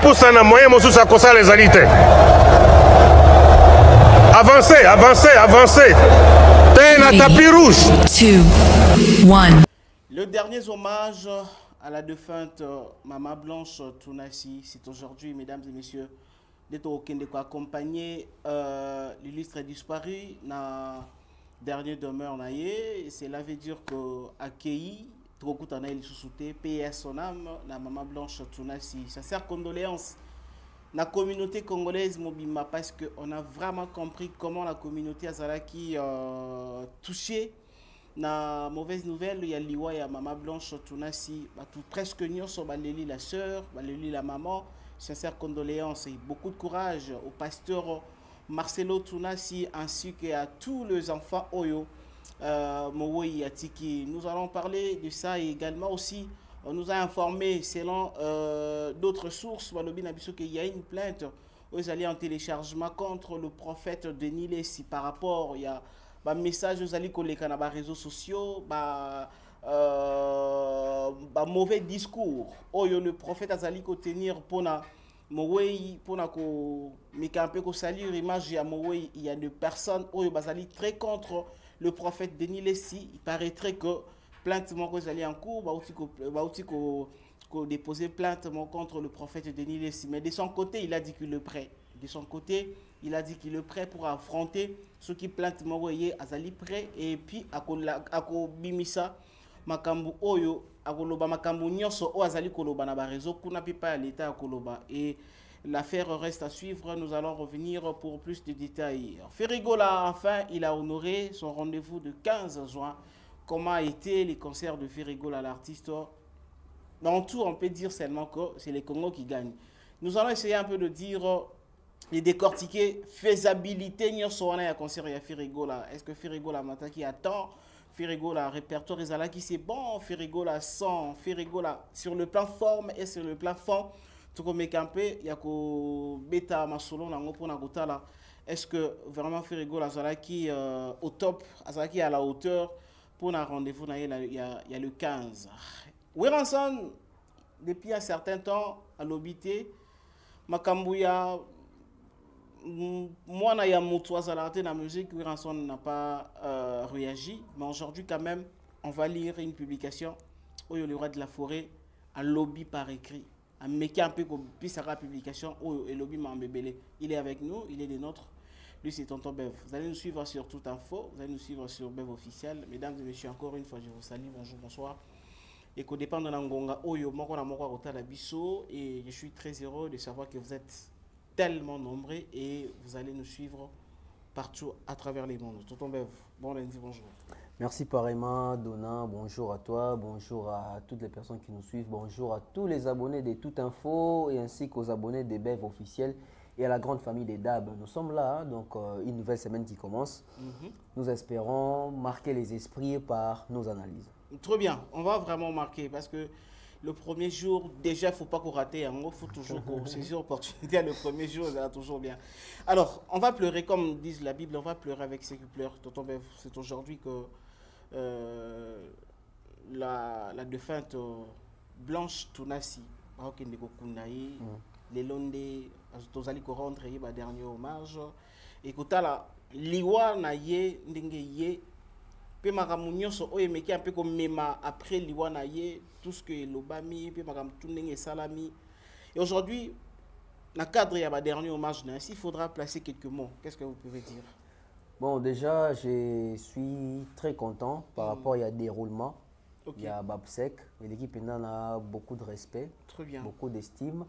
poussa na moyen mosusu akosala ezali te. Avancez, avancez, avancez. T'es na tapis rouge. 2, 1. Le dernier hommage à la défunte Maman Blanche Tounassi, c'est aujourd'hui, mesdames et messieurs, d'être au Kende pour accompagner l'illustre disparu dans dernier demeure naïe. Cela veut dire que accueilli trop coup en aïe sous-souté payer son âme la Maman Blanche Tounassi. Ça sert condoléances la communauté congolaise Mobima parce que on a vraiment compris comment la communauté azalaki touchée. Na mauvaise nouvelle, il y a Liwa et Maman Blanche Tounassi, tout presque nyonso baleli la sœur, baleli la maman. Sincères condoléances et beaucoup de courage au pasteur Marcelo Tounassi ainsi qu'à tous les enfants Oyo Mowoy Yatiki. Nous allons parler de ça et également aussi on nous a informé selon d'autres sources qu'il y a une plainte aux alliés en téléchargement contre le prophète Denis Lessi par rapport il y a un message aux alliés collés dans les réseaux sociaux mauvais discours Oyo le prophète azali ko tenir pona Mowoy pona ko mekampe ko salir image ya Mowoy il y a des personnes Oyo bazali très contre le prophète Denis Lessi. Il paraîtrait que plainte vous allez en cours déposer plainte contre le prophète Denis Lessi, mais de son côté il a dit qu'il est prêt. De son côté il a dit qu'il est prêt pour affronter ceux qui plainte Mowoye azali prêt et puis ako bimisa makambu oyo akoloba makambu nyonso o azali koloba na ba réseau kuna pipa l'état akoloba et l'affaire reste à suivre. Nous allons revenir pour plus de détails. Ferrigola enfin il a honoré son rendez-vous de 15 juin. Comment a été les concerts de Ferrigola l'artiste? Dans tout on peut dire seulement que c'est les Congos qui gagnent. Nous allons essayer un peu de dire et décortiquer faisabilité nyonso wana ya concert ya Ferrigola. Est-ce que Ferrigola mataki attend? Ferrigola répertoire ezala qui c'est bon, Ferrigola sans, Ferrigola sur le plan forme et sur le plan fond. Tout comme campé, il y a que bêta masolo nango pona kotala. Est-ce que vraiment Ferrigola azalaki au top, azalaki à la hauteur pour un rendez-vous il y a le 15. Weranson depuis un certain temps à l'obité Makambouya moi na ya moto azalate na musique Weranson n'a pas réagi mais aujourd'hui quand même on va lire une publication où le roi de la forêt a lobby par écrit un mec un peu comme la publication où le lobby m'a embébélé. Il est avec nous, il est des nôtres. Lui c'est Tonton Bev. Vous allez nous suivre sur Tout Info, vous allez nous suivre sur Bev officiel. Mesdames et messieurs, encore une fois je vous salue, bonjour, bonsoir. Et qu'au dépend de l'Angonga Oyo Moko na Moko Rota Bisso et je suis très heureux de savoir que vous êtes tellement nombreux et vous allez nous suivre partout à travers les mondes. Tonton Bev, bon lundi, bonjour. Merci pareillement Donna, bonjour à toi, bonjour à toutes les personnes qui nous suivent, bonjour à tous les abonnés de Tout Info et ainsi qu'aux abonnés des Bev officiels et à la grande famille des DAB. Nous sommes là, donc une nouvelle semaine qui commence. Nous espérons marquer les esprits par nos analyses. Très bien, on va vraiment marquer parce que le premier jour, déjà, il ne faut pas qu'on rate, il faut toujours saisir l'opportunité. Le premier jour, ça va toujours bien. Alors, on va pleurer, comme dit la Bible, on va pleurer avec ceux qui pleurent. C'est aujourd'hui que la défunte Blanche Tounassi, les Londés, Tozali ko rendre un dernier hommage. Écoutez, Liwa na ye, ndenge ye, pe makamu nyonso oyo meki un peu comme mema après Liwa na ye, tout ce que l'obami, pe makamu tout ndenge salami. Et aujourd'hui, dans le cadre de dernier hommage, il faudra placer quelques mots. Qu'est-ce que vous pouvez dire? Bon, déjà, je suis très content par rapport à déroulement. Okay. Il y a Babsek, et l'équipe a beaucoup de respect, beaucoup d'estime.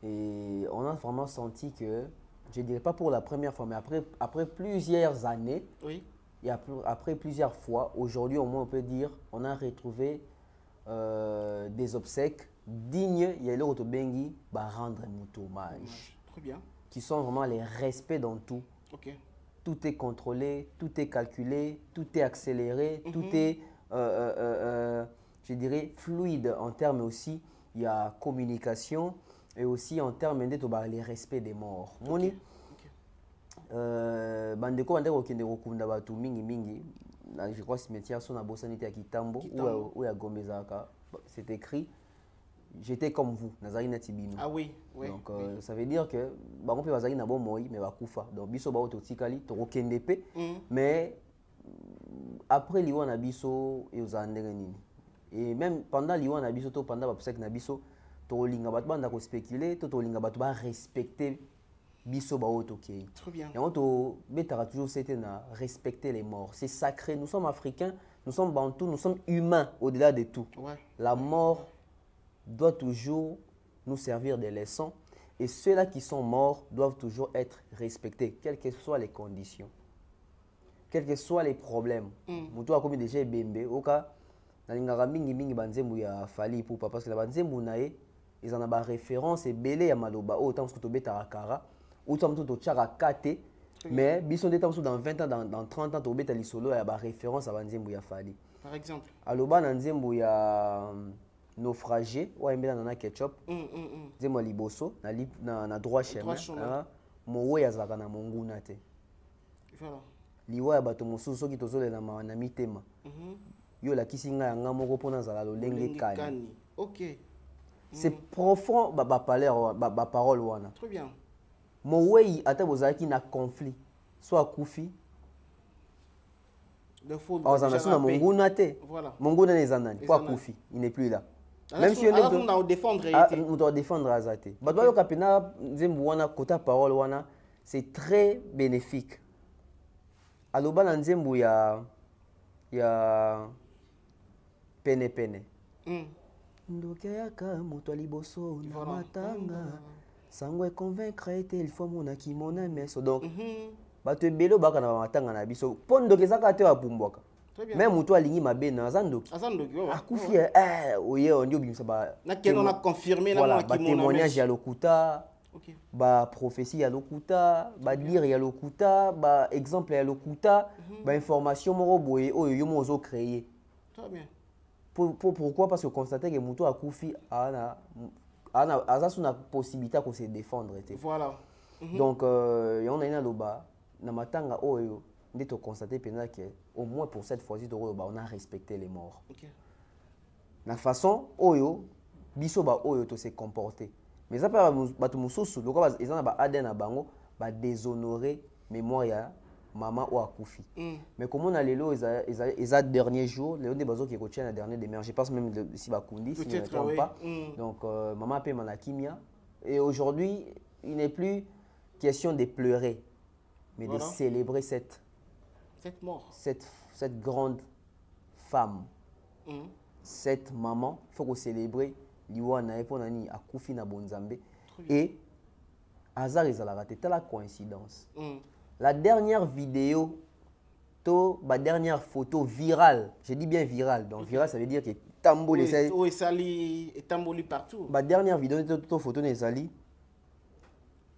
Et on a vraiment senti que, je ne dirais pas pour la première fois, mais après plusieurs années, oui. Et après plusieurs fois, aujourd'hui au moins on peut dire, on a retrouvé des obsèques dignes, il y a le Rotobengi, rendre un hommage. Très bien. Qui sont vraiment les respects dans tout. Okay. Tout est contrôlé, tout est calculé, tout est accéléré, tout est, je dirais, fluide en termes aussi, il y a communication et aussi en termes de les respects des morts. Moni, bandeko bandeko kende kokunda batu mingi mingi, je crois cimetière son abosani te ya Kitambo ou ya Gomezaka, c'est écrit. j'étais comme vous, Nazari Natibino. Ah oui, oui. Donc, oui. ça veut dire que, on peut Nazari Nabo Moi, mais Bakufa. Donc, biso ba ototikali, to rokendepe. Mais, après l'Iwan Abiso, et aux Anderenini. Et même pendant l'Iwan Abiso, pendant Babsek Nabiso, to linga batba ndako spéculer, to linga batba respecter biso ba otoki. Très bien. Et on to betara toujours c'était na respecter les morts. C'est sacré. Nous sommes africains, nous sommes bantous, nous sommes humains au-delà de tout. Ouais. La mort doit toujours nous servir de leçon et ceux-là qui sont morts doivent toujours être respectés, quelles que soient les conditions, quels que soient les problèmes. Mutu a commis déjà bembe, oka na lingaka mingi banzembu ya fali pour parce que la banzembu nae ils en ont ba référence et belé ya maloba autant que to beta kara autant to tchaka kate mais biso ndeta dans 20 ans dans 30 ans to beta lisolo ya ba référence à banzembu ya fali. Par exemple. Aloba na nzembu ya naufragé ou embela na ketchup nzembo liboso na droit chemin mowo ya zaka na monguna te. Voilà. Liwa ya bato mosusu soki tozolela na mitema. Yo la kisinga ya nga moko pona zala lolenge kani. OK. C'est profond ba parole wana. Très bien. Mowei ata bozaki na conflit soit kufi. Le faux. Na monguna te. Voilà. Monguna ne zanani kwa kufi, il n'est plus là. Même si on doit défendre on doit défendre Azate. Badwa yo kapena nzembu wana kota parole wana, c'est très bénéfique. Aloba na nzembu ya pene. Ndokeyaka moto liboso na matanga. Sangwe convaincre ete il faut mona ki mona meso. Donc bato ebelo baka na matanga na biso. Pondo kezaka te wapumbwaka. Même moto alingi mabe na azandoki. Azandoki akufi oye on dit obimisa ba. Na keno na confirmer na mona ki mona. Témoignage ya lokuta. OK. Ba prophétie ya lokuta, ba lire ya lokuta, ba exemple ya lokuta, ba information moko boye oyo yo mozo créer. Très bien. Pourquoi? Parce que constater que Mouto a Koufi a une possibilité de se défendre. Voilà. Donc, on a une loba, na matanga oyo, on a constaté que au moins pour cette fois-ci, on a respecté les morts. La façon oyo, biso ba oyo to se comporter. Mais ça pas batu mususu, donc ils ont ba aden na bango, ba déshonorer mémoire ya maman ou akufi. Mais comme on a les lots, ils ont dernier jour, les autres bazo qui retiennent la dernière demeure. Je pense même si Bakundi, si je ne me trompe pas. Donc maman paie manakimia. Et aujourd'hui, il n'est plus question de pleurer, mais de célébrer cette mort, cette grande femme, cette maman. Il faut qu'on célèbre Liwana et Ponani akufi na bonzambe. Et hasard ils ont raté la coïncidence. La dernière vidéo, la dernière photo virale, je dis bien virale, donc virale ça veut dire que tamboli tamboli partout. La dernière vidéo, la photo de Zali,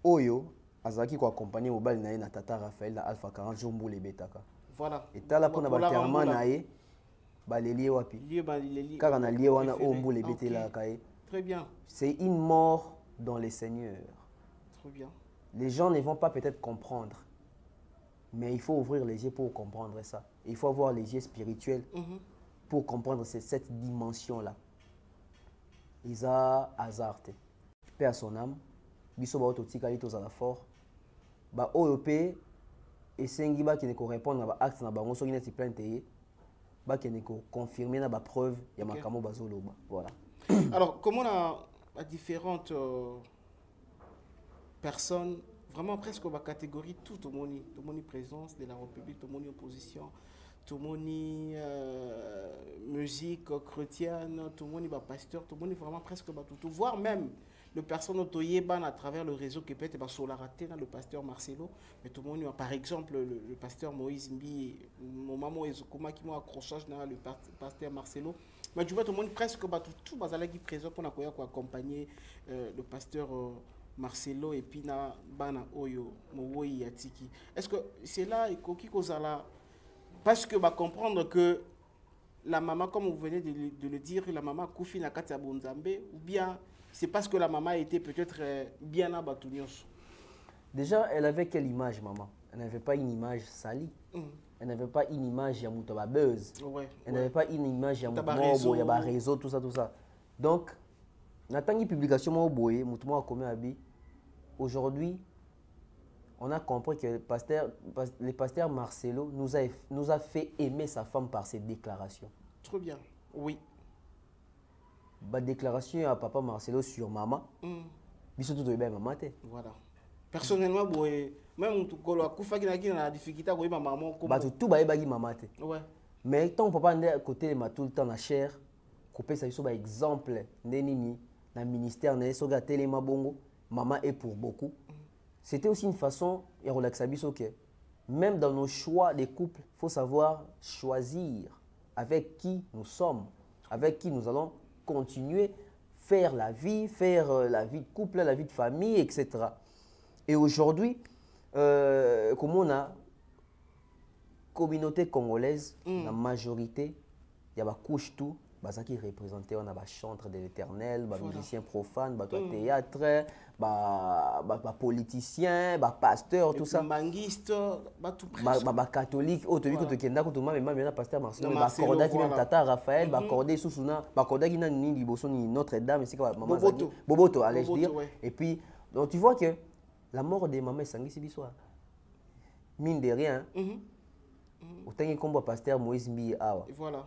Oyo, Azaki qui accompagné au bal na Tata Raphaël, Alpha 40 Jumbo les Betaka. Voilà. Et t'as là pour na terma nae, balélié wapi. Car on a lié wana Ombo les Betela kae. Très bien. C'est une mort dans les seigneurs. Très bien. Les gens ne vont pas peut-être comprendre. Mais il faut ouvrir les yeux pour comprendre ça. Il faut avoir les yeux spirituels pour comprendre cette dimension-là. Isa Azarte. Paix à son âme. Biso ba ototikali tozala fort. Ba OEP et sengiba qui ne correspond à acte na bango so neti plainte ba qui ne confirmer na ba preuve ya makamo bazoloba. Voilà. Alors comment on a différentes personnes vraiment presque ma catégorie tout le monde présence de la République, tout le monde opposition, tout le monde musique chrétienne, tout le monde pasteur, tout le monde vraiment presque tout, voire même le personne autoyéban à travers le réseau qui peut être Solaraté, le pasteur Marcelo, mais tout le monde par exemple le pasteur Moïse Mbi, mon maman Ezokuma qui m'a accrochage dans le pasteur Marcelo, mais tu vois tout le monde presque tout bazala qui présent pour accompagner le pasteur Marcelo et puis na bana oyo mowoyi yatiki. Est-ce que c'est là koki kozala parce que comprendre que la maman, comme vous venez de le dire, la maman koufi na kati ya bonzambe ou bien c'est parce que la maman était peut-être bien à Batunios? Déjà, elle avait quelle image, maman? Elle n'avait pas une image salie. Elle n'avait pas une image ya mutaba buzz. Elle n'avait pas une image ya mutaba réseau, tout ça. Donc Natangi publication boye mutumo akomi abi. Aujourd'hui, on a compris que le pasteur Marcelo nous a fait aimer sa femme par ses déclarations. Trop bien. Oui. Ba déclaration à papa Marcelo sur maman. Biso tout bien maman té. Voilà. Personnellement boye même tout kolo akufa ki na la difficulté ko yeba maman ko. Ba tout ba yeba ki maman té. Ouais. Mais tant papa ndé à côté ma tout le temps na cher. Couper ça biso ba exemple ndenini na ministère na soga telema bongo. Maman est pour beaucoup. C'était aussi une façon, et relaxer que même dans nos choix des couples, il faut savoir choisir avec qui nous sommes, avec qui nous allons continuer faire la vie de couple, la vie de famille, etc. Et aujourd'hui, comme on a communauté congolaise, la majorité, il y a une couche tout. Qui représentait on a ba chantre de l'Éternel, ba musicien profane, ba théâtre, ba politicien, ba pasteur, tout ça. Manguiste, ba tout ba catholique, oh tu vis que tu kenda ko to même pasteur Marcelo, ba corda qui même tata Raphaël, ba corda sousuna, ba corda qui na ni liboso ni Notre-Dame, c'est quoi maman Boboto allais je dire. Et puis donc tu vois que la mort de maman sangi c'est biso. Mine de rien. Autant que comme pasteur Moïse Mbi awa. Voilà.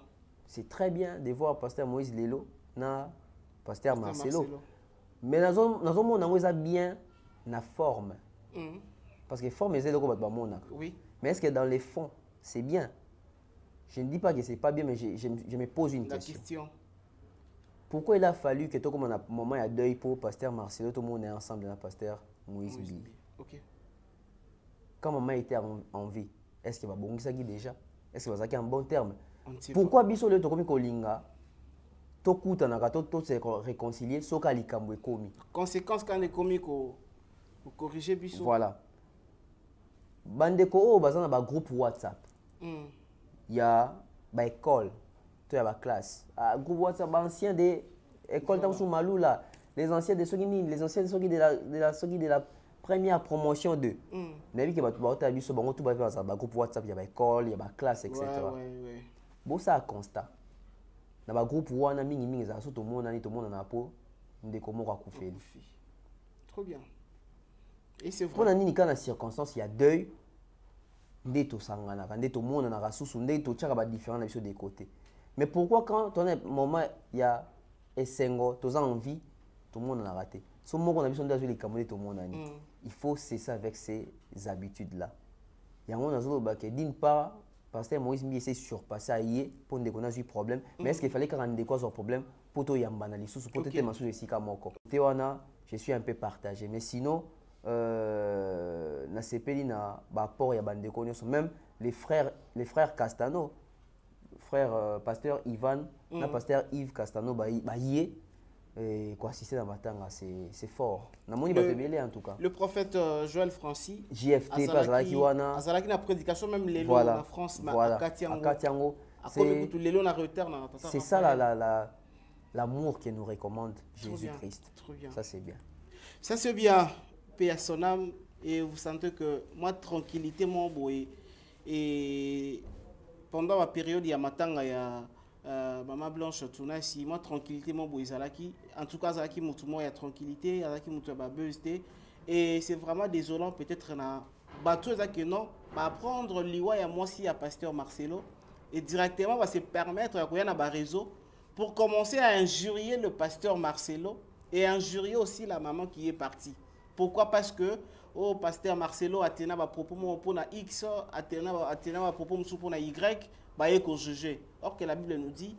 C'est très bien de voir pasteur Moïse Lelo na pasteur Marcelo. Mais nous avons bien la forme. Parce que forme c'est le oui. Mais est-ce que dans les fonds, c'est bien? Je ne dis pas que c'est pas bien, mais je me pose une question. Pourquoi il a fallu que tout comme un moment de deuil pour pasteur Marcelo, tout le monde est ensemble dans pasteur Moïse Bi? Okay. Quand maman était en vie, est-ce qu'il va bon ça déjà? Est-ce qu'il va ça en bon terme? Pourquoi biso le tokomi kolinga to kuta na to se réconcilier soka likambo ekomi conséquence quand les komi ko corriger biso voilà bandeko o bazana ba groupe WhatsApp ya ba école to ya ba classe groupe WhatsApp ba ancien de école tam sou malula les anciens de de la première promotion de mais que ba to biso bango tout ba groupe WhatsApp ya ba école ya ba classe etc. ouais. Bon, ça constat. Dans le groupe, on a mis ça, tout le monde a po, trop bien. Et c'est vrai. Pour une circonstance, il y a deuil. Tout le monde a différent des côtés. Mais pourquoi quand on est moment il y a essengo, tu as envie, tout le monde a raté. Ce moment on a besoin de tout le monde il faut cesser avec ces habitudes là. Il y a un d'une part pasteur Moïse Mbi essaie de surpasser aïe pour ne connaître pas problème. Mais est-ce qu'il fallait qu'on ait quoi sur problème pour tout yambana les sous pour te témoigner sur le sika moko. Théwana, je suis un peu partagé. Mais sinon, na sepeli na baport ya bande connaissance même les frères Castano, frère pasteur Ivan, na pasteur Yves Castano ba yé et quoi assister dans matanga c'est fort. Na moni ba tebele en tout cas. Le prophète Joël Francis JFT Pazalaki wana Azalaki na prédication même les voilà. En France voilà. Katiango. C'est ça l'amour que nous recommande Jésus-Christ. Ça c'est bien. Ça c'est bien. Paix à son âme et vous sentez que moi tranquillité mon boy et pendant la période il y a matanga il y a Maman Blanche tourna si moi tranquillité mon boy zalaki en tout cas zalaki mutumo ya tranquillité zalaki mutu ba buzzé et c'est vraiment désolant peut-être na bateau zaki non va prendre liwa ya moi si à pasteur Marcelo et directement va se permettre à koya na ba réseau pour commencer à injurier le pasteur Marcelo et injurier aussi la maman qui est partie. Pourquoi? Parce que oh pasteur Marcelo a tenu à propos pour na X a tenu à propos pour na Y bah il juger. Or que la Bible nous dit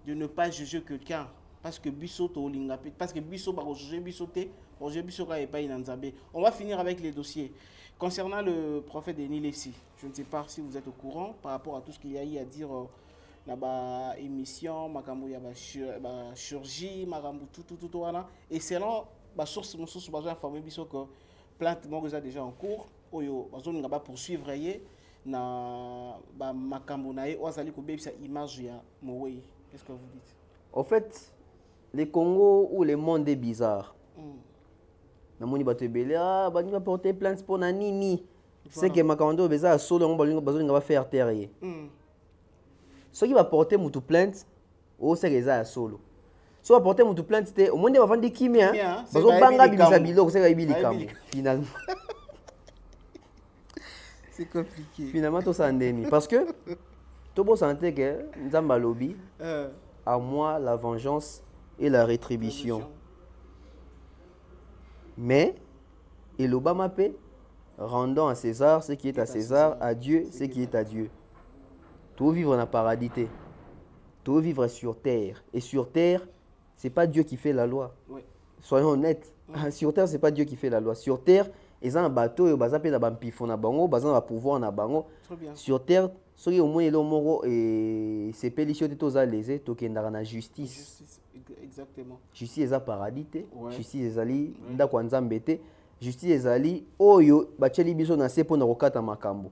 de ne pas juger quelqu'un parce que biso to linga parce que biso ba juger biso te juger biso ka pas inanzabe. On va finir avec les dossiers concernant le prophète Denis Lessi. Je ne sais pas si vous êtes au courant par rapport à tout ce qu'il y a eu à dire là-bas émission makambo ya ba chirurgie makambo tout wana et selon ba source ba informer biso que plainte mo déjà en cours oyo bazoninga ba poursuivre yé na ba makambo na ye ozali ko bebisa image ya Mowei. Qu'est-ce que vous dites? En fait, le Congo ou le monde est bizarre. Na moni bato ebele ba ni porter plainte pour na nini. C'est que makambo beza solo ngo bazoninga ba faire taire yé. Ce qui va porter mutu plainte au c'est solo. Si on va porter mon tout plainte, au moins, on va vendre des kimia. Parce qu'on va finalement. C'est compliqué. Finalement, tout ça en demi. Parce que, tout le monde sentait que Nzamba lobby, à moi, la vengeance et la rétribution. Mais, et l'Obama paix, rendons à César ce qui est à César, à Dieu ce qui est à Dieu. Tout vivre dans le paradis. Tout vivre sur terre. Et sur terre, ce n'est pas Dieu qui fait la loi. Oui. Soyons honnêtes. Sur terre, ce n'est pas Dieu qui fait la loi. Sur terre, ils ont un bateau, ils ont un pifon, ils ont un pouvoir. Sur terre, ceux qui ont moins de et c'est pélicio de tous les autres qui sont dans la justice. Exactement. Justice est un paradis. Justice est un justice est ali oyo bacheli biso na se pona kokata makambo.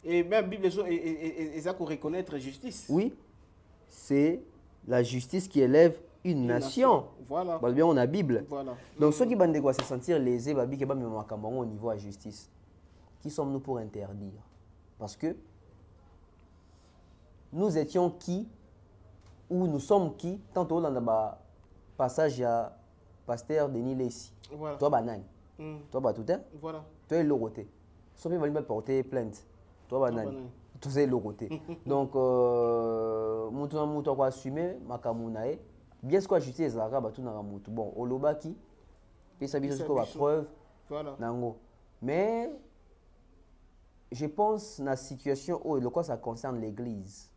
Et même Bible et ça qu'on reconnaître justice. Oui. C'est la justice qui élève une nation. Voilà. Bien on a Bible. Voilà. Donc ceux qui bandent se sentir lésés babi ke ba me makambo au niveau à justice. Qui sommes-nous pour interdire? Parce que nous étions qui ou nous sommes qui tantôt dans le passage à pasteur Denis Lessi. Voilà. Toi banane. Toi, bah, tout est. Voilà. Toi, il l'auroté. Sauf qu'il va porter plainte. Toi, banane. Tout ça, il l'auroté. Donc, mon tour va assumer ma kamounae. Bien ce que justice les arabes, tout n'a pas moutou. Bon, au lobaki, puis ça vise jusqu'à la preuve. Voilà. Mais, je pense la situation où le quoi ça concerne l'Église.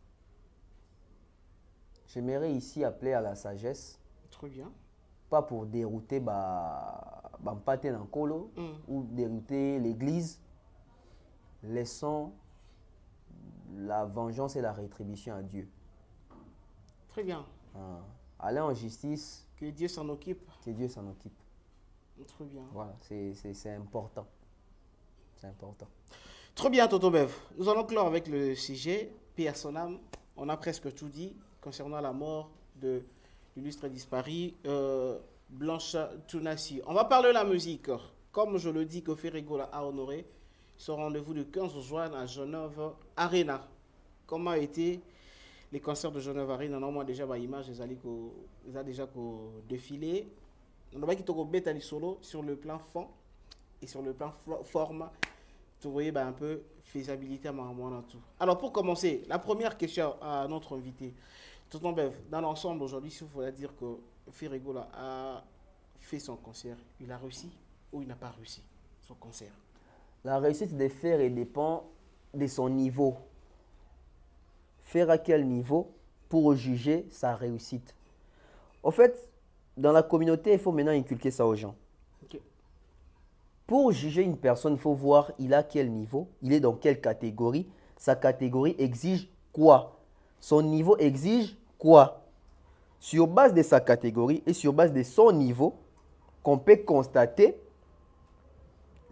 J'aimerais ici appeler à la sagesse. Très bien. Pas pour dérouter Bampaté dans Kolo ou dérouter l'église. Laissons la vengeance et la rétribution à Dieu. Très bien. Aller en justice. Que Dieu s'en occupe. Que Dieu s'en occupe. Très bien. Voilà, c'est important. C'est important. Très bien, Toto Bev. Nous allons clore avec le sujet. Paix à son âme. On a presque tout dit concernant la mort de l'illustre disparu. Blanche Tounassi. On va parler de la musique. Comme je le dis que Ferrigo a honoré ce rendez-vous du 15 juin à Genève Arena. Comment a été les concerts de Genève Arena? Normalement déjà par image, ils ont déjà défilé. On a qui solo sur le plan fond et sur le plan forme. Vous voyez un peu faisabilité à tout. Alors pour commencer, la première question à notre invité. Tonton Bev, dans l'ensemble aujourd'hui, il faut dire que Ferrigo a fait son concert. Il a réussi ou il n'a pas réussi son concert? La réussite de Fer dépend de son niveau. Faire à quel niveau pour juger sa réussite? En fait, dans la communauté, il faut maintenant inculquer ça aux gens. Okay. Pour juger une personne, il faut voir il a quel niveau, il est dans quelle catégorie. Sa catégorie exige quoi? Son niveau exige quoi? Sur base de sa catégorie et sur base de son niveau, qu'on peut constater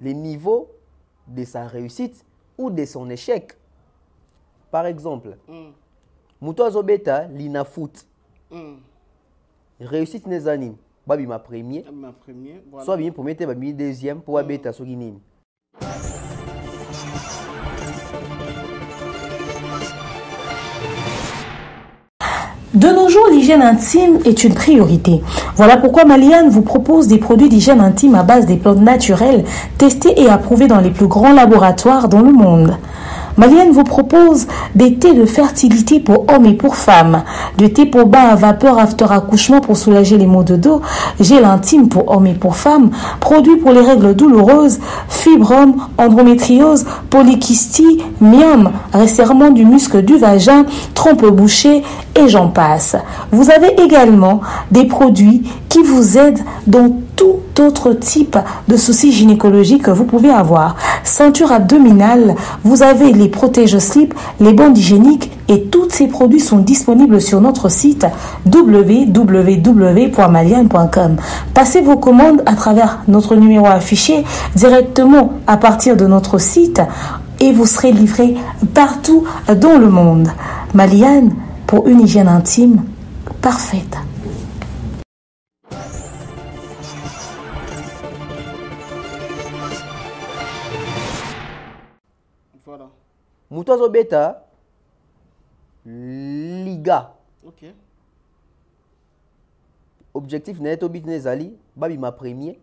les niveaux de sa réussite ou de son échec. Par exemple, Mouto Zobeta, Lina Foot. Réussite Nezani, Babi ma premier. Voilà. Soit bien premier, Babi deuxième pour Abeta Soginine. De nos jours, l'hygiène intime est une priorité. Voilà pourquoi Maliane vous propose des produits d'hygiène intime à base des plantes naturelles, testés et approuvés dans les plus grands laboratoires dans le monde. Maliane vous propose des thés de fertilité pour hommes et pour femmes, des thés pour bain à vapeur after accouchement pour soulager les maux de dos, gel intime pour hommes et pour femmes, produits pour les règles douloureuses, fibrome, endométriose, polykystie, myome, resserrement du muscle du vagin, trompe bouchée et j'en passe. Vous avez également des produits qui vous aident dans tout autre type de soucis gynécologiques que vous pouvez avoir. Ceinture abdominale, vous avez les protège-slip, les bandes hygiéniques et tous ces produits sont disponibles sur notre site www.maliane.com. Passez vos commandes à travers notre numéro affiché directement à partir de notre site et vous serez livré partout dans le monde. Maliane, pour une hygiène intime parfaite. Voilà. Moutozo Beta, Liga. Ok. objectif n'est au but nezali babi ma premier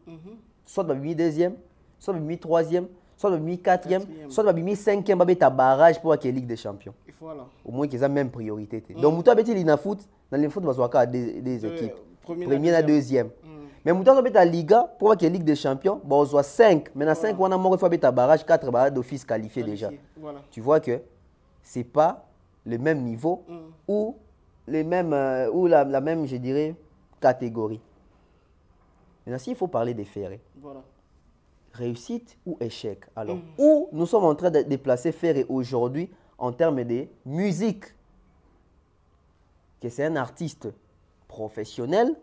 soit babi deuxième soit babi troisième soit babi quatrième soit babi cinquième babi ta barrage pour la Ligue des Champions. Voilà. Au moins qu'ils ont même priorité. Donc muto abeti lina foot dans le foot bazwaka des équipes première et deuxième. Mais muto abeti la Liga pour la Ligue des Champions bazwa 5 mais na 5 on a mort faut ta barrage 4 barrages d'office qualifiés déjà. Voilà. Tu vois que c'est pas le même niveau ou les mêmes ou la même je dirais catégorie. Maintenant s'il faut parler des Ferré. Voilà. Réussite ou échec. Alors où nous sommes en train de déplacer Ferré aujourd'hui en termes de musique, que c'est un artiste professionnel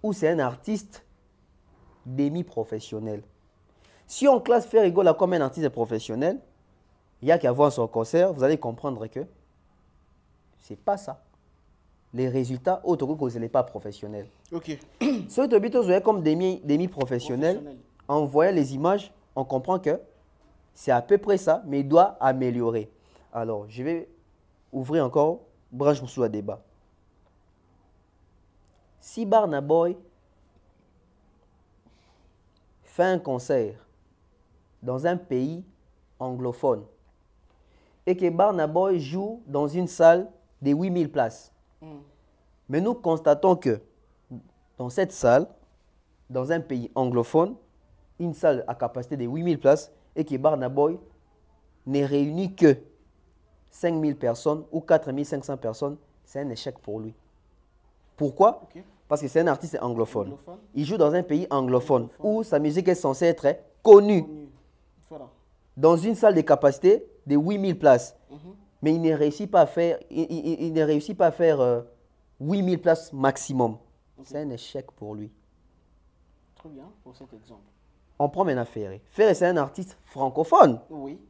ou c'est un artiste demi-professionnel. Si on classe Ferré Gola comme un artiste professionnel, il y a qu'à voir son concert, vous allez comprendre que c'est pas ça. Les résultats, autres que ce n'est pas professionnel. Ok. Ceux qui sont comme demi-professionnels, en voyant les images, on comprend que c'est à peu près ça, mais il doit améliorer. Alors, je vais ouvrir encore branche sous le débat. Si Burna Boy fait un concert dans un pays anglophone et que Burna Boy joue dans une salle de 8000 places, mais nous constatons que dans cette salle, dans un pays anglophone, une salle à capacité de 8000 places et que Burna Boy n'est réuni que 5000 personnes ou 4500 personnes, c'est un échec pour lui. Pourquoi? Parce que c'est un artiste anglophone. Il joue dans un pays anglophone où sa musique est censée être connue. Voilà. Dans une salle de capacité de 8000 places. Mais il ne réussit pas à faire, il ne réussit pas à faire 8000 places maximum. C'est un échec pour lui. Très bien pour cet exemple. On prend maintenant Ferré. Ferré, c'est un artiste francophone. Oui.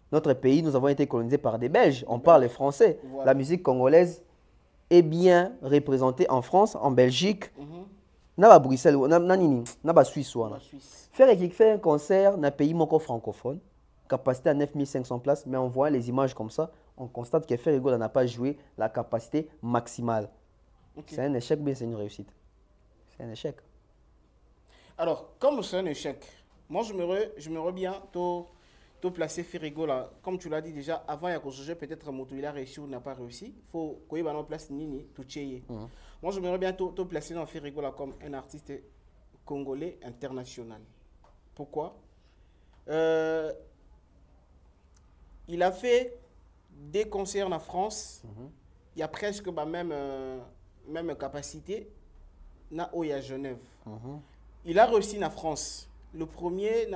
Notre pays, nous avons été colonisés par des Belges. On parle français. Voilà. La musique congolaise est bien représentée en France, en Belgique, à Bruxelles, à Suisse. Ferré qui fait un concert dans un pays francophone, capacité à 9500 places, mais en voyant les images comme ça, on constate que Ferré n'a pas joué la capacité maximale. C'est un échec, mais c'est une réussite. C'est un échec. Alors, comme c'est un échec, moi je me bien de placer Ferrigo là. Comme tu l'as dit déjà, avant il y a que peut-être Moto il a réussi ou n'a pas réussi. Il faut qu'il y ait une place Nini, tout chez. Moi je me bien de placer dans Ferrigo là comme un artiste congolais international. Pourquoi? Il a fait des concerts en France. Il y a presque même capacité na à Genève. Il a réussi en France. Le premier,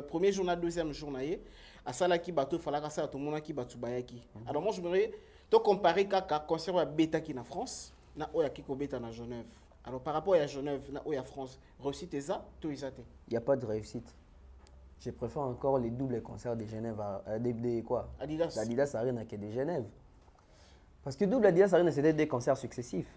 premier journal, deuxième journal, à ça là qui bateau, il fallait que ça tout le monde qui bateau bayaki. Alors moi je me dirais, tu compares kaka concert à bêta qui en France, na oya qui ko bêta na Genève. Alors par rapport à Genève, na oya France, réussite ça, tout ça. Il n'y a pas de réussite. Je préfère encore les doubles concerts de Genève, quoi? Adidas. Adidas Arena que de Genève. Parce que double Adidas Arena c'était des concerts successifs.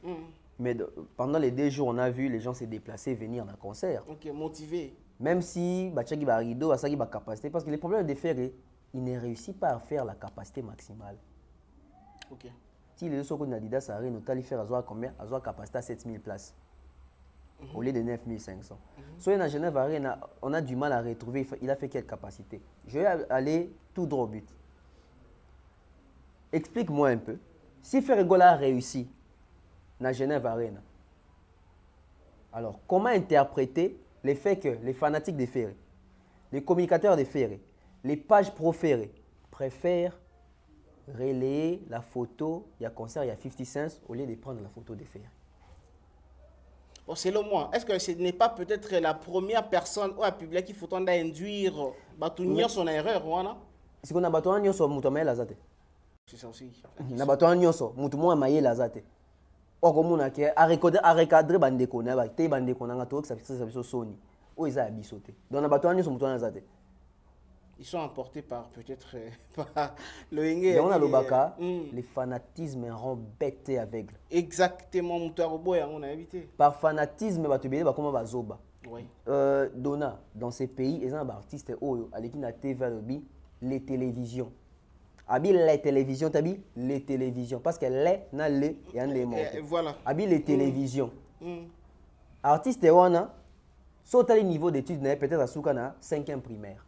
Mais pendant les 2 jours, on a vu les gens se déplacer, venir dans le concert. Ok, motivés. Même si Bachaki Barido a sa capacité, parce que les problèmes de Ferré, il ne réussit pas à faire la capacité maximale. Ok. Si les deux sont Adidas Arena, il faire à combien? À la capacité à 7000 places. Au lieu de 9500. Soit dans Genève Arena, on a du mal à retrouver, il a fait quelle capacité? Je vais aller tout droit au but. Explique-moi un peu. Si Ferrigola a réussi, dans Genève Arena. Alors, comment interpréter le fait que les fanatiques de Ferré, les communicateurs de Ferré, les pages pro Ferré préfèrent relayer la photo, il y a concert, il y a 50 cents, au lieu de prendre la photo de Ferré? Bon, selon moi, est-ce que ce n'est pas peut-être la première personne ou un public qui faut induire son erreur? C'est qu'on a battu sur Moutomae Lazate. C'est ça aussi. On a battu sur Moutomae Lazate. Okomuna ke a recadrer bandeko na ba te bandeko na ngato que ça biso soni o isa bisoté donc na bato nyonso muto na zate ils sont emportés par peut-être par le Enge. On a le baka le fanatisme rend bête et aveugle. Exactement muto roboya on a évité par fanatisme bato bele ba comment bazoba. Oui. Dona dans ces pays ils ont des artistes oyo aleki na TV lobby les télévisions Abi les télévisions, tabi les télévisions. Parce que les, na les, et un les mots. Voilà. Abi les télévisions. Artiste, wana, saute à niveau d'études, peut-être à Soukana, 5e primaire.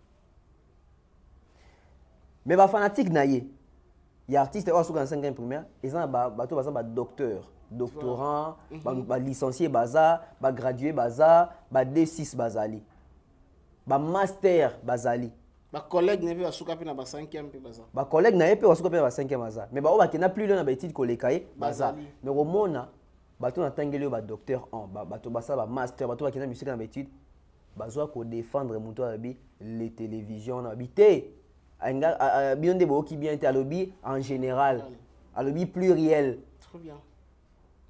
Mais les fanatiques, il y a artistes qui sont en 5e primaire, ils ont un docteur, doctorant, licencié, gradué, D6, bazali. Master, bazali. Ma collègue n'est pas souka na 5e pe baza. Ba collègue n'a pas souka na 5e baza. Mais ba o ba kena plus na ba étude kolekaye baza. Mais au mona bato na tangeli ba docteur en bato basa ba master bato ba kena musique na ba étude bazo ko défendre muto abi les télévisions na bité. Anga bionde bo ki bien té lobby en général. À lobby pluriel. Très bien.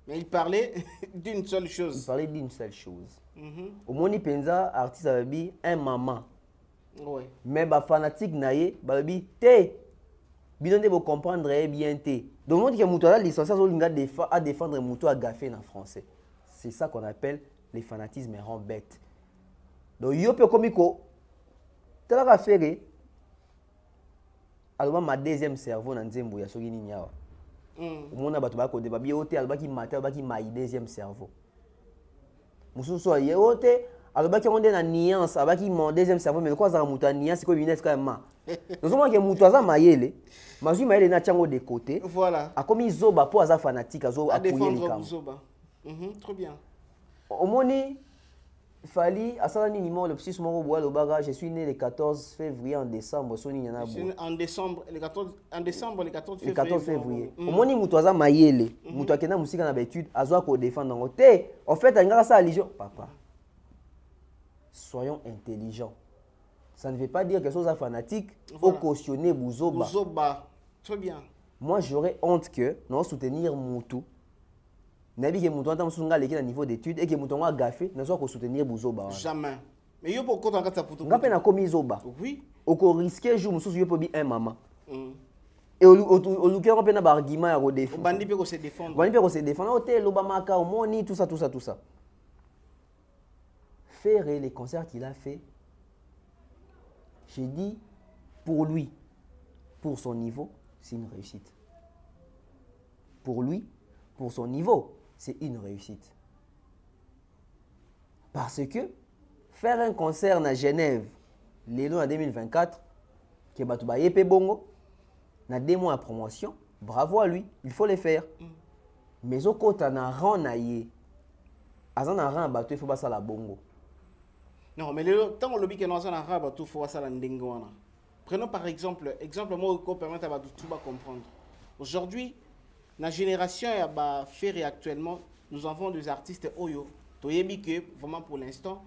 Mais il parlait d'une seule chose. Il parlait d'une seule chose. Au moni penza artiste abi un maman. Ouais. Mais les fanatiques naïe, babi te, bidon de vous comprendre bien te. Donc on dit que muto la licence à défendre muto à gaffer en français. C'est ça qu'on appelle les fanatismes rend bête. Donc yo pe komiko, tu vas faire. Alors ma deuxième cerveau dans nzembo ya soki ni nyawa. Mona bato ba ko de babi ote alba ki mater ba ki ma deuxième cerveau. Musu so ye ote alors, on a une nuance, avec mon deuxième cerveau, mais quoi ça a une nuance, c'est quoi une nuance quand même. Nous sommes que Moutouaza Mayele, Mazu Mayele n'a tchango de côté. Voilà. A comme Zoba pour avoir fanatique, à défendre Zoba. Très bien. Au moni, Fali, à ça le petit Moro Bois, le bagage, je suis né le 14 février en décembre, en décembre, le 14 février. Le 14 février. Au moni Moutouaza Mayele, Moutouakena Moussika n'a l'habitude, à Zoa pour défendre. En fait, il y a ça religion, papa. Soyons intelligents. Ça ne veut pas dire que chose fanatique. Il faut cautionner Bouzoba. Bouzoba. Très bien. Moi, j'aurais honte que nous soutenir Moutou. Nabi que Moutou entend soutenir l'équipe à niveau d'études et que Moutou a gaffé, nous allons soutenir Bouzoba. Jamais. Mais il y a beaucoup de gens qui ont fait commis Zoba. Oui. Au risque de jouer, il faut un maman. Et au lieu de faire un argument à redéfendre. Bandi peut se défendre. Bandi peut se défendre. Hôtel, l'Obamaka, au Moni, tout ça. Faire les concerts qu'il a fait, j'ai dit, pour lui, pour son niveau, c'est une réussite. Pour lui, pour son niveau, c'est une réussite. Parce que faire un concert à Genève, l'élo en 2024, qui est Batouba Yepé Bongo, na 2 mois de promotion, bravo à lui, il faut le faire. Mais au côté, on a rang naïe. Azan a rang bateau, il faut pas ça la bongo. Non, mais tant que le bique est dans un arabe, il faut ça la ndengwana. Prenons par exemple, moi, qui permet à tout comprendre. Aujourd'hui, la génération à faire actuellement, nous avons des artistes Oyo. Toyebi que vraiment pour l'instant,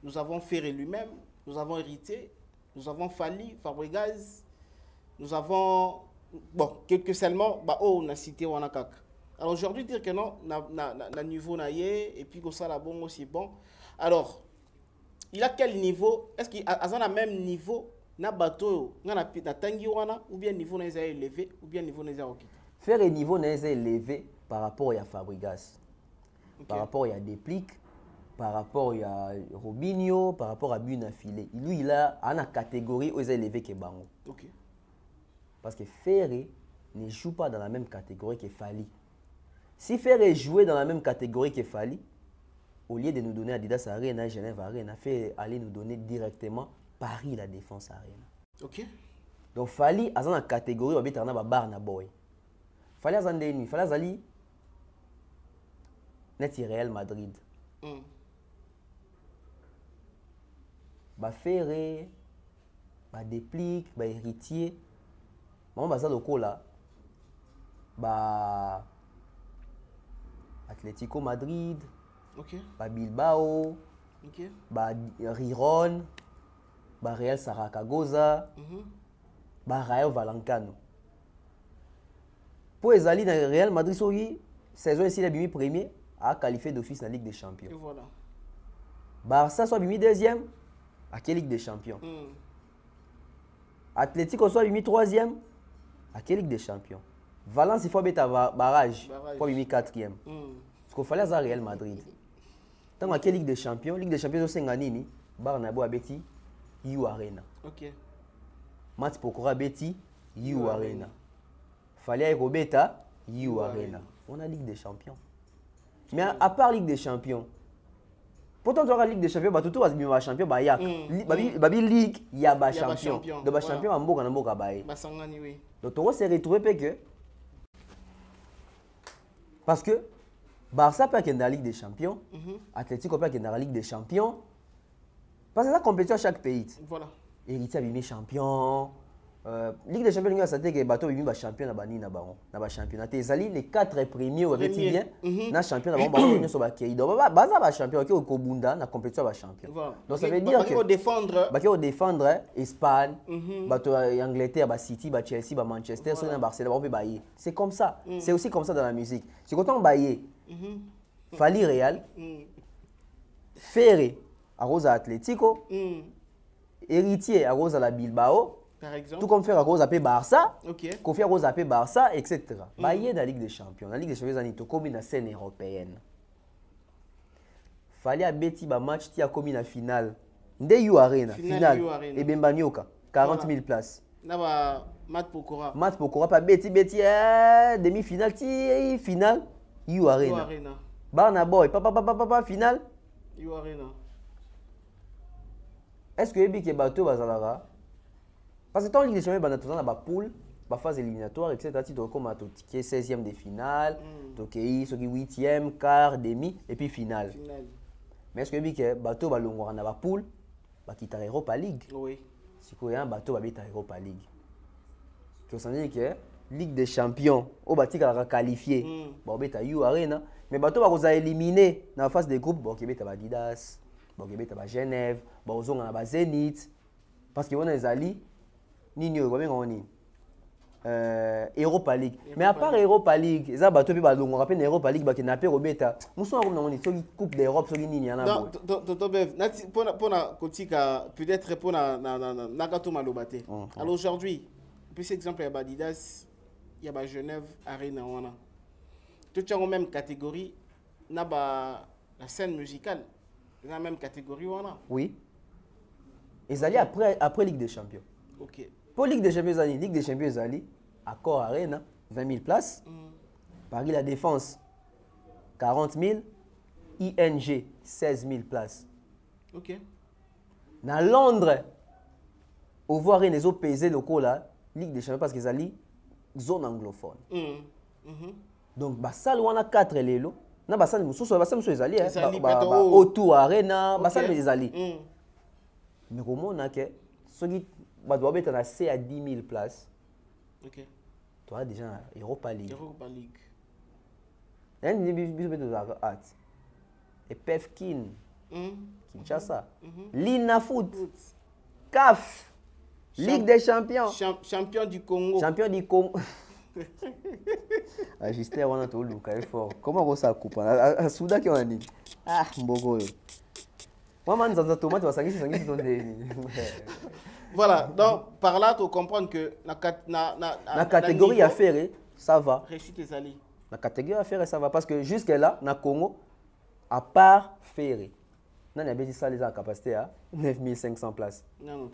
nous avons Ferré lui-même, nous avons Hérité, nous avons Fali, Fabregas, nous avons quelques seulement, on a cité Wanakak. Alors aujourd'hui, dire que non, na niveau naïe, et puis que ça la bon aussi bon. Alors, il a quel niveau? Est-ce qu'il a un même niveau na bateau, na tangi wana, ou bien niveau n'est élevé, ou bien niveau n'est ok? Faire un niveau n'est élevé par rapport à Fabregas, par rapport à Déplique, par rapport à Robinho, par rapport à Bunafilé. Lui, il a une catégorie où il est élevé que Bango. Okay. Parce que Ferré ne joue pas dans la même catégorie que Fali. Si Ferré jouait dans la même catégorie que Fali, au lieu de nous donner Adidas Arena, Genève Arena, fait aller nous donner directement Paris la Défense Arena. Ok. Donc Fali a dans la catégorie où il y a un bar na boy. Fali a dans une Fali a zali net Real Madrid. Ba Ferré, ba Déplique, ba Héritier, maman ba ça loko là, ba Atlético Madrid, okay. Ba Bilbao, okay. Ba Riron, Ba Real Saragossa, Ba Rayo Vallecano. Pour les alliés dans Real Madrid, saison ici la bimi premier a qualifié d'office dans la Ligue des Champions. Et voilà. Barça soit bimi deuxième à quelle Ligue des Champions. Atlético soit bimi troisième à quelle Ligue des Champions. Valence, il faut mettre un barrage pour bimi quatrième. Parce qu'il fallait à Real Madrid. Tant à quelle Ligue des Champions, Ligue des Champions c'est Nganini, Barnabo Abeti, You Arena. Ok. Mat Pokora beti You Arena. Fallait Robeta You Arena. On a Ligue des Champions. Mais à part Ligue des Champions, pourtant tu as la Ligue des Champions, tout va bien champion, bah y a Ligue, il y a ba champion. Donc ba champion en boka na boka baé. Donc tu s'est retrouvé que parce que Barça peut être dans la Ligue des Champions, Atlético peut être dans la Ligue des Champions. Parce que ça compétition à chaque pays. Voilà. Héritier bimi champion. Ligue des Champions, ça dit que bateau bimi ba champion na bani na baron. Na ba championnat. Ezali les 4 premiers ou avec bien na champion na baron ba so ba kei. Donc baza ba champion qui au Kobunda na compétition ba champion. Donc ça veut dire que défendre défendre Espagne, bateau Angleterre, ba City, ba Chelsea, ba Manchester, so na Barcelone ba bailler. C'est comme ça. C'est aussi comme ça dans la musique. C'est quand on bailler. Fali Real. Ferré à Rosa Atlético, Héritier à Rosa la Bilbao, par exemple. tout comme faire à Rosa P Barça, Kofi à Rosa P Barça, etc. Bayer dans la Ligue des Champions. La Ligue des Champions, il y a une scène européenne. Fallait à Betty ba match qui a commis la finale. Nde You Arena, finale. Et Bembanyoka, 40 000 places. Là Mat Pokora. Mat Pokora pas Betty demi-finale, finale You Arena. Barna Boy, papa finale You Arena. Est-ce que les bateaux bazalara? Parce que tant Ligue des Champions, on a la poule, la phase éliminatoire, etc. Tu dois comme à 16e de finale, tu 8e, quart, demi, et puis finale. Mais est-ce que les bateaux balongora na la poule, bah quitte Europa League? Oui. Si vous avez un bateau va quitter Europa League. Que ça veut dire que Ligue des Champions, au bateau va qualifier, bah on va You Arena, mais bateau va vous éliminer dans la phase des groupes, bah on va Adidas. Bogébé à Genève, Bozong à Zénith, parce qu'on a les alliés, ni Europa League. Mais à part Europa League, les bateaux qui on rappelle Europa League, qui n'a pas Robeta. Nous sommes en Coupe d'Europe, sur l'Union. Non, peut-être pour Nagato Malobate. Alors aujourd'hui, plus exemple, il y a Adidas, il y a Genève, Arena. Tout est en même catégorie, il y a la scène musicale. Dans la même catégorie, oui. Ils allaient après Ligue des Champions. Ok. Pour Ligue des Champions, Ligue des Champions, ils allaient Accor Arena, 20 000 places. Paris La Défense, 40 000. ING, 16 000 places. Ok. Dans Londres, au voir les autres pays locaux là, Ligue des Champions, parce qu'ils allaient zone anglophone. Donc, salle on a 4 lélo. Na basal mususu ezali autour arena basal ezali mais comment on a que soki ba doit être na C à 10 000 places. OK. Toi déjà Europa League. Europa League. Un biso beto za at. Et Pefkin. Kinshasa. Lina Foot. CAF. Ligue des Champions. Champion du Congo. Champion du Congo. Agister wana to luka effort. Comment on ça coupe? À Soudan qui on a dit. Ah, mbogo yo. Moi nzanza tomate wasangisi donné. Voilà, donc par là tu comprends que la catégorie à faire ça va. Réussite tes alliés. La catégorie à faire ça va parce que jusque là na Congo à part Ferré. On a dit ça les a capacité à 9500 places. Non.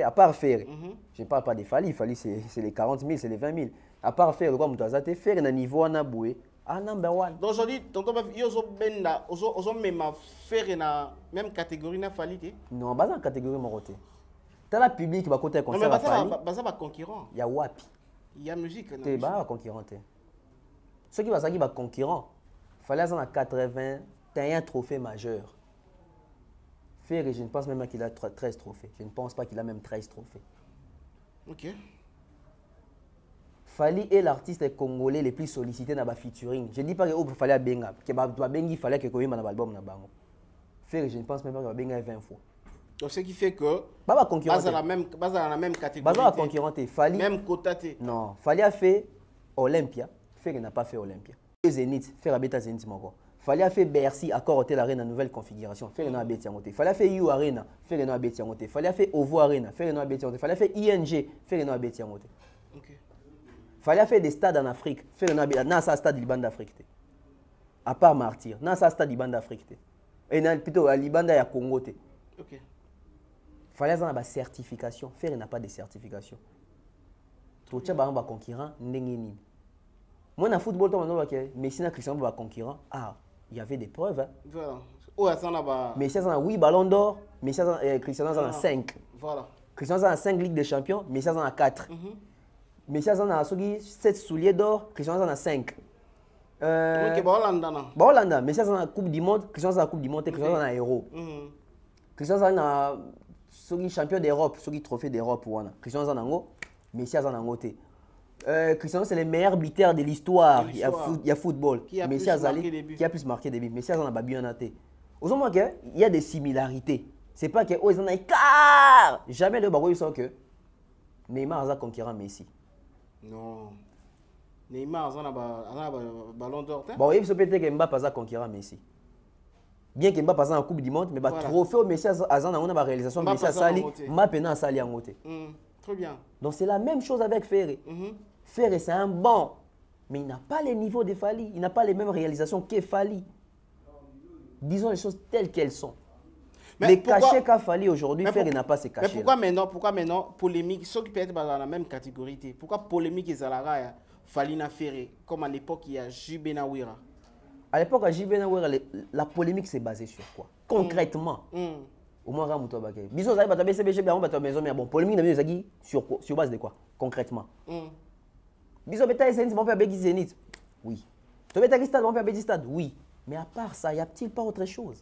À part Ferré, je ne parle pas des Fali, c'est les 40 000, c'est les 20 000. À part Ferré, le quoi Moutazate, Ferré na niveau à Naboué, à number one. Donc aujourd'hui, tonton Yozo Benda, Ozo même Ferré na même catégorie na Fali. Non, pas dans la catégorie Moroté. T'as la public qui va côté concert à Fali. Mais ça concurrent. Il y a Wapi. Il y a musique. Tu pas concurrent. Ceux qui va concurrent, il fallait avoir 81 trophées majeurs. Ferré, je ne pense même pas qu'il a 13 trophées. Je ne pense pas qu'il a même 13 trophées. Ok. Fali est l'artiste congolais le plus sollicité dans le featuring. Je ne dis pas qu'il fallait Benga. Il fallait que Koyima dans l'album. Ferré, je ne pense même pas qu'il va Benga 20 fois. Donc ce qui fait que. Baba concurrent. Bas dans la même catégorie. Baba concurrent. Fali. Même quota. Non. Fali a fait Olympia. Ferré n'a pas fait Olympia. Zénith. Ferré a bêta Zénith encore. Fallait faire Bercy, Accor Hotel Arena, nouvelle configuration. Faire une abéti en côté. Fallait faire You Arena, faire une abéti en côté. Fallait faire Ovo Arena, faire une abéti en côté. Fallait faire ING, faire une abéti en côté. Fallait faire des stades en Afrique, faire une abéti. Non, ça stade Liban d'Afrique. À part Martyr, non, ça stade Liban d'Afrique. Et plutôt à Liban d'Afrique Congo. fallait avoir une certification. Ferré n'a pas de certification. Tu as un concurrent, n'engeni. Moi, dans le football, Messi et Cristiano sont concurrents. Ah, il y avait des preuves. Hein. Voilà. Oh, Messi a 8 ballons d'or, Cristiano a 5. Voilà. Cristiano a 5 Ligues des Champions, Messi a 4. Messi a 7 souliers d'or, Cristiano a 5. Hollanda, Messi a la Coupe du Monde, Cristiano a la Coupe du Monde et Cristiano a un héros. Cristiano a un champion d'Europe, un trophée d'Europe. Cristiano a un héros, Messi a un héros. Cristiano, c'est le meilleur buteur de l'histoire. Il y a football. Qui a plus marqué des buts. Messi a un babi en athée. Aujourd'hui, il y a des similarités. Ce n'est pas que ils ont un écart. Jamais le baroui sent que Neymar a un concurrent Messi. Non. Neymar a un ballon d'or. Bon, il peut-être que Mbappé a un concurrent Messi. Bien que Mbappé a un Coupe du Monde, mais le trophée Messi a une réalisation. Messi a sali, Mbappé a sali en côté. Très bien. Donc c'est la même chose avec Ferré. Ferré, c'est un bon, mais il n'a pas les niveaux de Fali. Il n'a pas les mêmes réalisations que Fali. Disons les choses telles qu'elles sont. Mais les cachets qu'a Fali aujourd'hui, Ferré n'a pas ces cachets. Mais pourquoi maintenant, polémique, ceux qui peuvent être dans la même catégorie, pourquoi polémique et Zalara, Fali n'a Ferré, comme à l'époque il y a JB Nawira? À l'époque, à JB Nawira, la polémique s'est basée sur quoi? Concrètement. Au moins, Ramouto Bakay. Bisous, ça va être BCBG, mais bon, polémique sur base de quoi? Concrètement. Bisous, bêta Zénith, mon père Bégi Zénith. Oui. Tu veux Stade, mon père Bégi Stade? Oui. Mais à part ça, y a-t-il pas autre chose?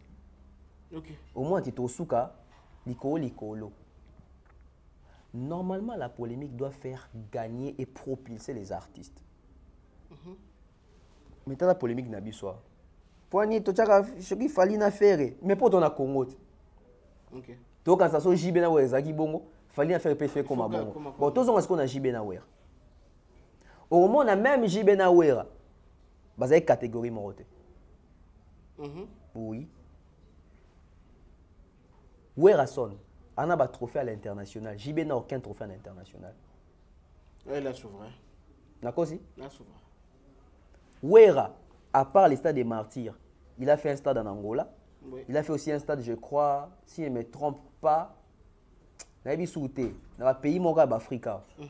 Au moins, tu es au souka, l'icolo. Normalement, la polémique doit faire gagner et propulser les artistes. Mais tu as la polémique n'a pas soir. Pour ni tu as ce qu'il fallait na faire, mais pour ton a Congo. OK. Donc quand ça so JB na wera zaki bongo, fallait faire PF comme bongo. Bon, tous on est-ce qu'on a JB na wera. Au moins on a même JB na wera. Basé catégorie moroté. Oui. Wera son. On a un trophée à l'international. JB n'a aucun trophée à l'international. Elle est souverain. D'accord aussi? La souverain. Wera, à part les stades des martyrs, il a fait un stade en Angola. Oui. Il a fait aussi un stade, je crois, si je ne me trompe pas, dans le pays d'Afrique.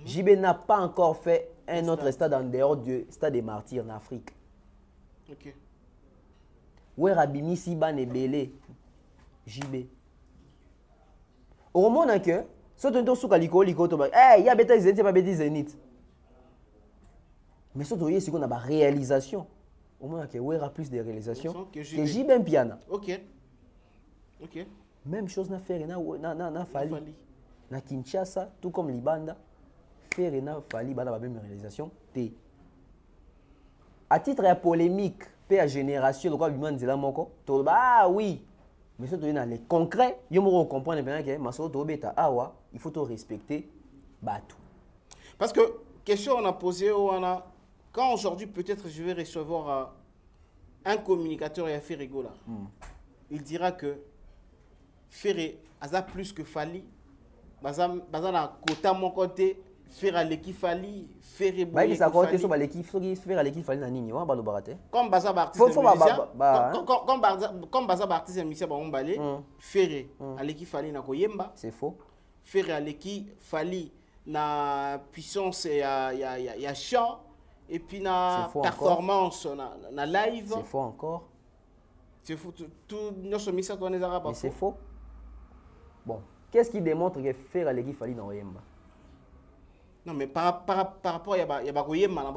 JB n'a pas encore fait un autre stade en dehors du stade des martyrs en Afrique. Ok. Wera Bimisi Ban et Belé, JB. Au moment où que, si tu as souka liko, il y a bêta Zénith, pas bêta Zénith. Mais surtout, il y a une réalisation. Au moins, il y a plus de réalisations que JB Piana. Ok. Ok. Même chose na faire na Fali. Na Kinshasa, tout comme Libanda, faire na Fali, la même réalisation. À titre de polémique, à génération, le quoi lui demande là moko. Ah oui. Mais surtout dans les concrets, il faut comprendre que Masoro Tobeta Awa, il faut respecter Batou. Parce que question on a posé quand aujourd'hui peut-être je vais recevoir un communicateur et un Ferrego là. Il dira que Ferré a plus que Fali. Bazana quota mon côté faire à l'équipe Fali, Ferré boy. Mais ça côté sur l'équipe faire à l'équipe Fali na nini, on va le barater. Comme Baza Bartis. Comme Baza Bartis et Michel Baombalé, Ferré à l'équipe Fali na koyemba. C'est faux. Ferré à l'équipe Fali na puissance et ya chant et puis na performance na live. C'est faux encore. C'est faux tout notre mission on les arabes. Mais c'est faux. Bon, qu'est-ce qui démontre que faire à l'équipe Fali na koyemba? Non mais par rapport à Bagoyema,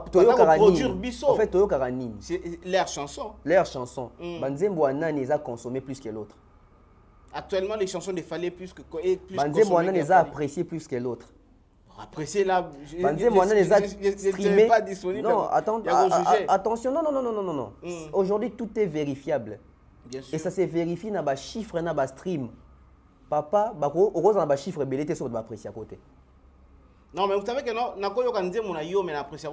produire biso. En fait, Toyo Karanini. C'est leur chanson. Leur chanson. Banzembo Anna les a consommé plus que l'autre. Actuellement, les chansons les fallait plus que Banzembo Anna les a appréciées plus que l'autre. Apprécier là. Banzembo Anna les a streamées. Pas disponible. Non, attention, non. Aujourd'hui, tout est vérifiable. Bien sûr. Et ça se vérifie dans les chiffres, dans les streams. Papa, on a des chiffres belés sur apprécier à côté. Non, mais vous savez que non, mais apprécié.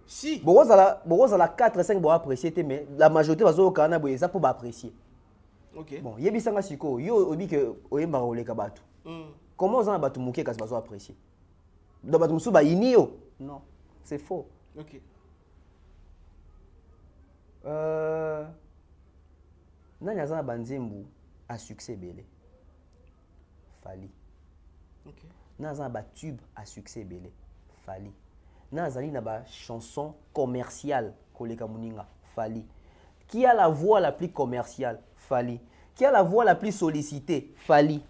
Si. Bon, la 4 5 pour apprécier, mais la majorité va au Canada pour apprécier. OK. Bon, yebi sanga siko, yo obi que oyemba oleka batu. Comment ça batu muke kasi bazo apprécier? Do batu musu ba inio? Non, c'est faux. OK. Nani azana banzembu a succès belé. Fali. Ok. Naza ba tube à succès belé. Fali. Nazali na ba chanson commerciale koleka muninga. Fali. Qui a la voix la plus commerciale? Fali. Qui a la voix la plus sollicitée? Fali.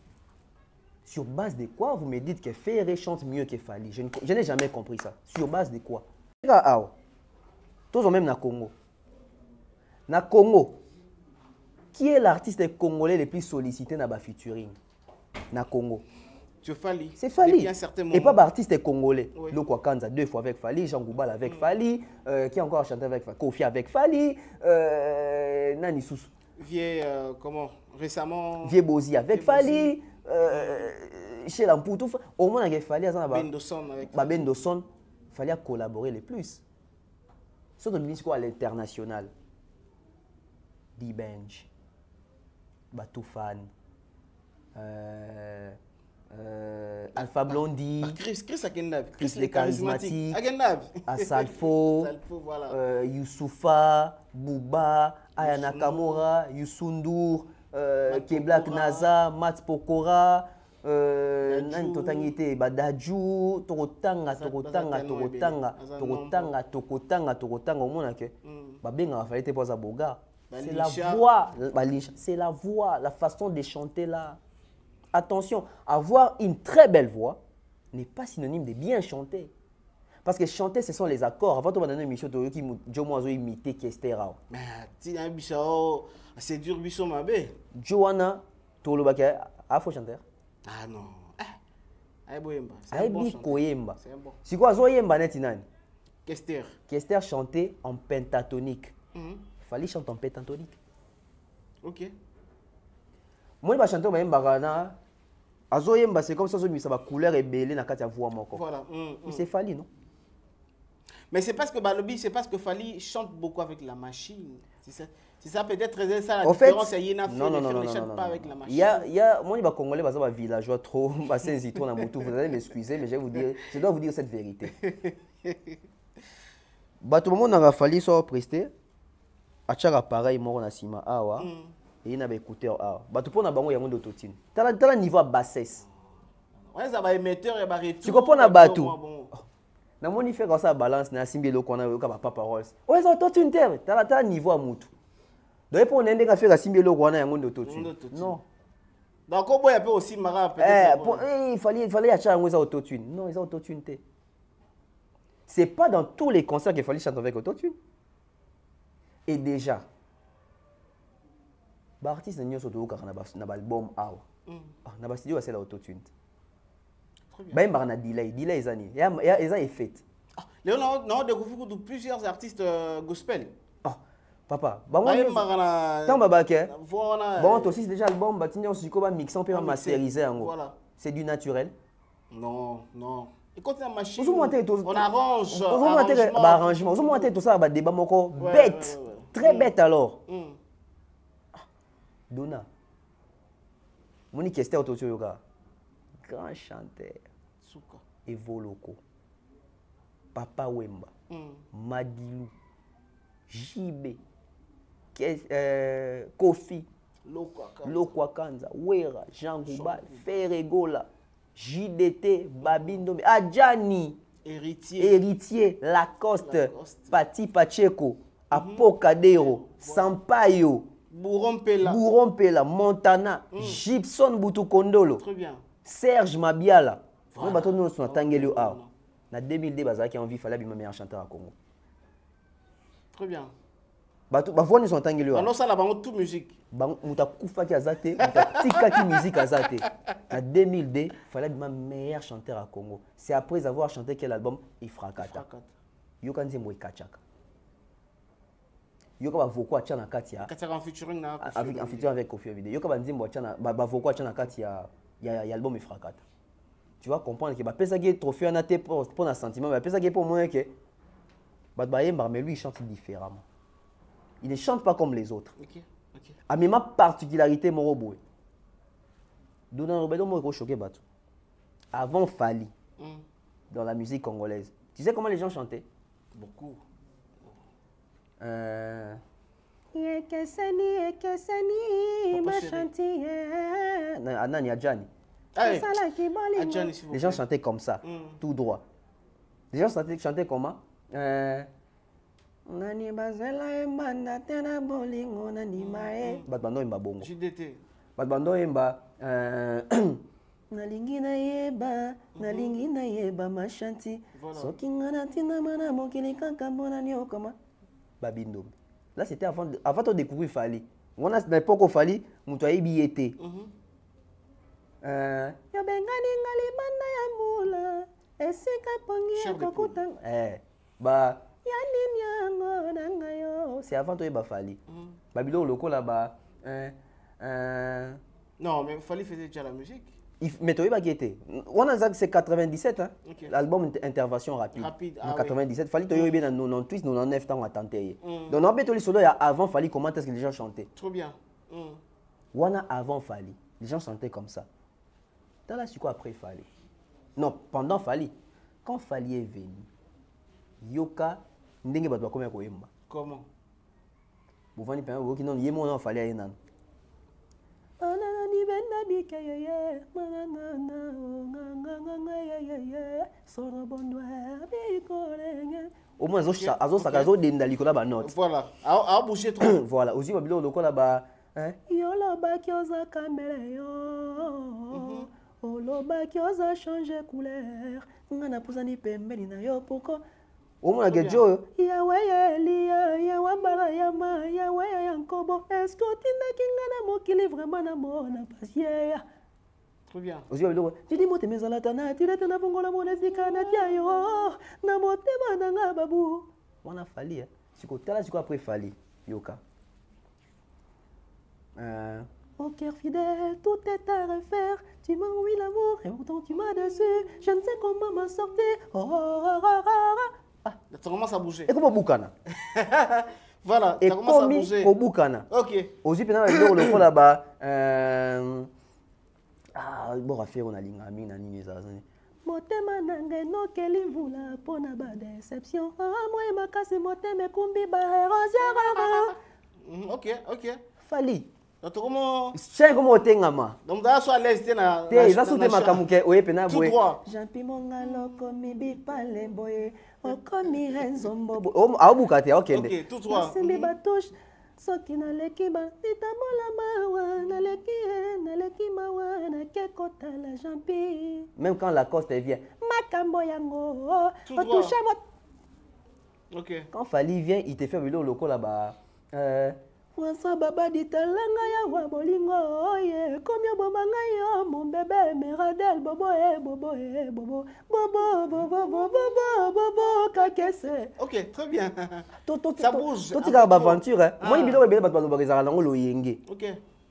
Sur base de quoi vous me dites que Ferré chante mieux que Fali? Je n'ai jamais compris ça. Sur base de quoi? Tous même na Congo. Na Congo. Qui est l'artiste congolais le plus sollicité dans la featuring? Na Congo. C'est Fali. C'est Fali. Et pas artiste congolais. Oui. Loko Kanza 2 fois avec Fali, Jean Goubal avec Fali, qui a encore chanté avec Fali, Kofi avec Fali, Nani Soussou. Comment récemment. Vieux Bozi avec Fali, chez Lampoutou. Au moins, il fallait Bendoson avec Bendoson, il fallait collaborer le plus. Surtout ministre à l'international. D-Bench, Batoufan, Alpha Blondie, Chris Agendab, Chris le charismatique, Agendab, Asalfo, voilà. Youssoufa, Bouba, Aya Nakamura, Youssoundour, Keblak Naza, Mats Pokora, Nan Totangite, Badadjou, Torotanga, au monde que Babenga fallait te poser à Boga. C'est la voix, c'est la voix, la façon de chanter là. Attention, avoir une très belle voix n'est pas synonyme de bien chanter. Parce que chanter, ce sont les accords. Avant de donner une émission, tu as imité Kestera. Mais tu as un bichon, c'est dur, bichon, ma belle. Johanna, tu as un faux chanteur. Ah non. C'est un bon chanteur. C'est un bon. C'est quoi, Zoyemba Netinani? Kester. Kester chantait en pentatonique. Fallait chanter en pentatonique. Ok. Moi, je chante en Azoyemba, c'est comme ça, ça va couleur et belé dans la voix. Voilà. C'est Fali, non? Mais c'est parce que Balobi, c'est parce que Fali chante beaucoup avec la machine. C'est ça peut-être ça la différence. Non, ne chante pas avec la machine. Il y a moi, les Congolais, les villageois trop, vous allez m'excuser, mais je dois vous dire cette vérité. Tout le monde a fallu soit presté. À chaque appareil, moi, on a sima awa. Et il y a des écouteurs awa. Tout le monde a bango yango d'autotune. T'as le niveau bassesse. Ouais, ça va émetteur et va retour. Tu comprends na bateau? Na moni fait comme ça balance na simbi lo kona yo ka papa Rolls. Ouais, ça autotune terre. T'as le niveau à mutu. Donc pour nende ka faire simbi lo kona yango d'autotune. Non. Donc comment il peut aussi mara peut-être. Il fallait acheter un autotune. Non, ils ont autotune té. C'est pas dans tous les concerts qu'il fallait chanter avec autotune. Et déjà, l'artiste n'a pas album awa. Na studio c'est l'autotune. Bah il y a un delay les années. Il y a effet. Léon on découvre plusieurs artistes gospel. Papa, bah moi tant babake. Bon aussi déjà album bah tinyo siko ba mixer on peut masteriser en gros. C'est du naturel. Non. Et quand la machine on arrange. On arrangement. On monte tout ça ba débat moko bête. Très bête alors. Dona. Moni Kester Otoyoga. Grand chanteur. Souka. Evoloko. Papa Wemba. Madilou. JB. Kofi. Lokwakanza. Wera. Jean Goubal. Ferregola. JDT. Babindombe. Adjani. Héritier. Lacoste. Pati Pacheco. Apocadero, Sampaio, Bourrompela, Montana, Gibson Boutoukondolo, Serge Mabiala. Nous bateau nous sommes tangeli a. Na 2002 bazaki envie fallait bien meilleur chanteur à Congo. Très bien. Bateau ba voix nous sont tangeli a. Non ça la bango toute musique. Ba muta kufa ki azate, muta tika ki musique azate. Na 2002 fallait bien meilleur chanteur à Congo. C'est après avoir chanté quel album Ifrakata. Yo kanzi mo ikachaka. Yoka bavoko acha na kati ya en featuring na en featuring avec Kofi Olomide. Yoka banzimbo acha na bavoko acha na kati ya album Ifrakata. Tu vas comprendre que ba pesa ki trophée na te pour un sentiment, ba pesa ki pour moi que mais lui il chante différemment. Il ne chante pas comme les autres. OK. A même ma particularité mon robot. Dona Robedo mo choqué bateau. Avant Fali dans la musique congolaise. Tu sais comment les gens chantaient? Beaucoup. Yekesani, ma chantier. Anani Adjani. Les gens chantaient comme ça, tout droit. Les gens chantaient comment? Nani bazela emanda tena bolingo nani mae. Batbando imba bongo. JDT. Batbando imba nalingi na yeba machanti. Soki ngana tina mana mokili kaka mbona ni okoma. Babindo. Là c'était avant de découvrir Fally. On a l'époque où Fally mutu ayebi yete. Ya bengani ngali banda ya mula. Esika pongi kokuta. Ba c'est avant toi il Fally. Babylon loco là-bas. Non, mais Fally faisait déjà la musique. Mais toi il qui était. On a dit c'est 97 hein. Okay. L'album Intervention rapide. En 97 Fally toi il bien dans 98 99 temps à tenter. Donc on peut les solo avant Fally comment est-ce que les gens chantaient. Trop bien. On a avant Fally. Les gens chantaient comme ça. T'as là c'est quoi après Fally? Non, pendant Fally. Quand Fally est venu. Yoka ndenge bato bakomi koyemba. Comment? Buvani pe woki non yemo na Fally ayenan. Ana ni benda bikayeye manana nganga soro bondwa bikolenge. Au moins azo sakazo denda likola ba note. Voilà. A bouger trop. Voilà, aussi babilo lokola ba Yolo bakioza caméléon. Oloba kioza changer couleur. Ngana pusani pembeni na yo poko. Au moins que Joe. Yawe Elia, Yawambara Yama, Yawe Yankobo. Est-ce que tu n'as qu'un mokili vraiment na mona pasier? Très bien. Aussi babilo. Tu dis mote mezalatana, tu rete na bongola monesika na tiayo. Na mote mananga babu. On a Fally hein. Siko tala siko après Fally. Yoka. Au cœur fidèle, tout est à refaire. Tu m'as oui l'amour et pourtant tu m'as déçu. Je ne sais comment m'en sortir. Ça commence à bouger. Et comment Boukana? Voilà, et ça commence à bouger. Et Boukana. Ok. Aussi, pendant le fond là-bas, bon, à faire, on a l'ingami, on a l'ingami. Motema nange no keli vula pona ba déception. Moi ma casse motema kumbi ba érosion. Ok. Fally. Donc comment c'est comme au tengama. Donc dans soit l'aise tena. Te ça soute makamuke oye pena boye. Jampi monga komi bi pale boye. Okomi renzombo. A bukate OK. OK, tout droit. Simbi batouche. Soki na leki ba titamola mawa na leki mawa na kekota la jampi. Même quand la coste vient. Makambo yango. Touche moi. OK. Quand Fally vient, il te fait vélo loco là-bas. François Baba dit talanga ya wa bolingo oye komyo bomanga yo mon bébé meradel bobo kakese. OK, très bien. Ça bouge. Tout tika ba aventure hein. Moi ibilo bébé bato ba rezala nango lo yenge. OK.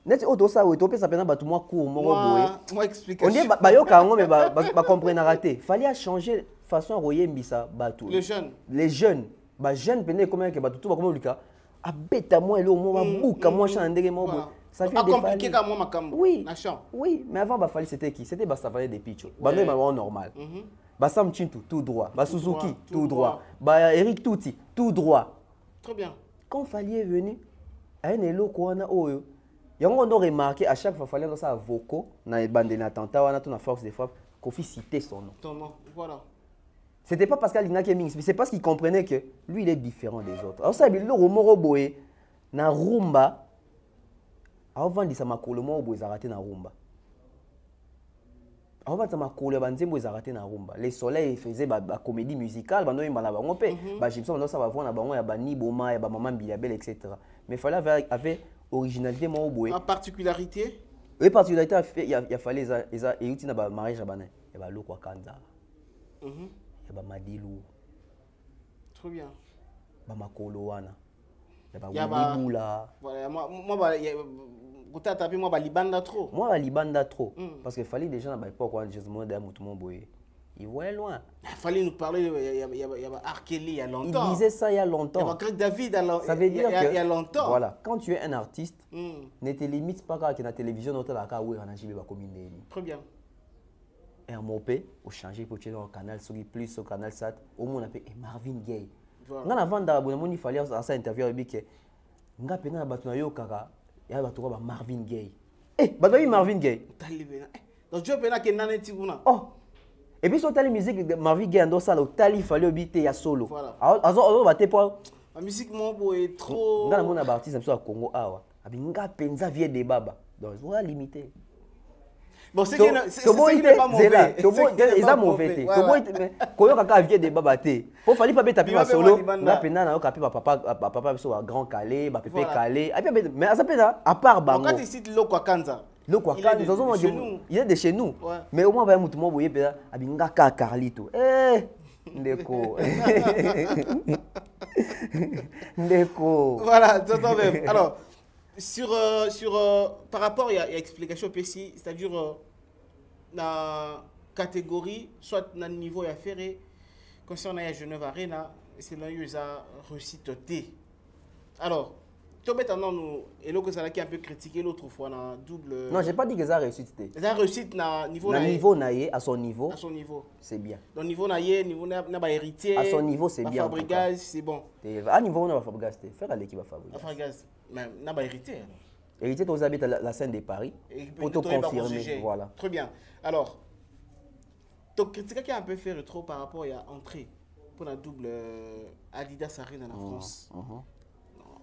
Net oto sa oto pesa pena bato moi court mo boye. Moi explication. On dit ba yoka ngo mais ba comprendre raté. Fallait à changer façon royembisa bato. Les jeunes. Ba jeunes pene comment que bato tout ba comme Lucas. Abeta moi le moi bouka moi chandege moi ça fait des compliqué comme moi makambo. Oui. Oui, mais avant ba Fally c'était qui? C'était ba Savané des Picho. Ba no ma normal. Ba Sam Chintu tout droit, ba Suzuki tout droit, ba Eric Touti tout droit. Très bien. Quand Fally est venu, un eloko wana oyo. Yango on a remarqué à chaque fois Fally dans sa voco na bande na tanta wana tout na force de frappe Kofi citait son nom. Ton nom, voilà. C'était pas parce qu'il y a Mings, mais c'est parce qu'il comprenait que lui, il est différent des autres. Alors ça, il y a un boy na rumba. Avant de ça, le mot boy arrêté na rumba. Avant de ça, boy arrêté na rumba. Les soleils faisaient la comédie musicale, bando y malaba on paie. Bah Gibson on ça va voir na bango ya bani boma ya ba maman Bilabel etc. Mais il fallait avait originalité mon boy. En particularité. Oui, particularité il a fallu ça et uti na ba mariage bana. Et ba lokwa kanza. Yaba madilu. Trop bien. Ba makolo wana. Yaba wibula. Voilà, moi Gouta tapé moi ba libanda trop. Moi ba libanda trop parce que fallait déjà na ba époque quand je me demande tout mon boy. Il voyait loin. Il fallait nous parler il y a Arkeli il y a longtemps. Il disait ça il y a longtemps. Il y a Greg David ça veut dire que il y a longtemps. Voilà, quand tu es un artiste, ne te limite pas à la télévision dans la cas où on a jibe ba commune. Très bien. Et un mopé au changer pour tirer au canal sur plus au canal sat au monde appelé Marvin Gaye. Nga na vanda bonamo ni fallait à ça interview avec nga pena batu na yo kaka ya batu ko ba Marvin Gaye. Batu Marvin Gaye. Donc tu peux que nana tiguna. Oh. Et puis sur la musique Marvin Gaye ando ça il fallait obiter ya solo. Voilà. Alors va te pas. La musique mon est trop. Ngana mona artiste am so Congo awa. Abi nga penza vie de baba. Donc on va limiter. Bon, c'est pas mauvais. C'est mauvais. Koyo kaka vie de baba te. Pour fallait pas taper ma solo. Na pena na okapi papa so grand calé, ba pépé calé. Mais ça pena à part bango. Quand tu cites Loko Kanza. Loko Kanza, il est de chez nous. Mais au moins va mutu mo boye pena abi nga ka Carlito. Ndeko. Ndeko. Voilà, t'entends même. Alors par rapport à l'explication PC, c'est-à-dire la catégorie, soit dans le niveau à faire, concernant la Genève Arena, c'est là où ils ont réussi à T. Alors, tu as nous, et là, ça a un peu critiqué l'autre fois, dans double. Non, j'ai pas dit que ça a réussi. Ça a réussi dans niveau à son niveau. À son niveau. C'est bien. Dans le niveau naïe, niveau n'a héritier. À son niveau, c'est bien. Fabregas, c'est bon. À niveau, on a Fabregas. Faire l'équipe à Fabregas. Fabregas, mais n'a pas héritier. Héritier, tu habites la scène de Paris. Pour te confirmer. Voilà. Très bien. Alors, tu critiques qui a un peu fait trop par rapport à l'entrée pour la double Adidas Arena en France.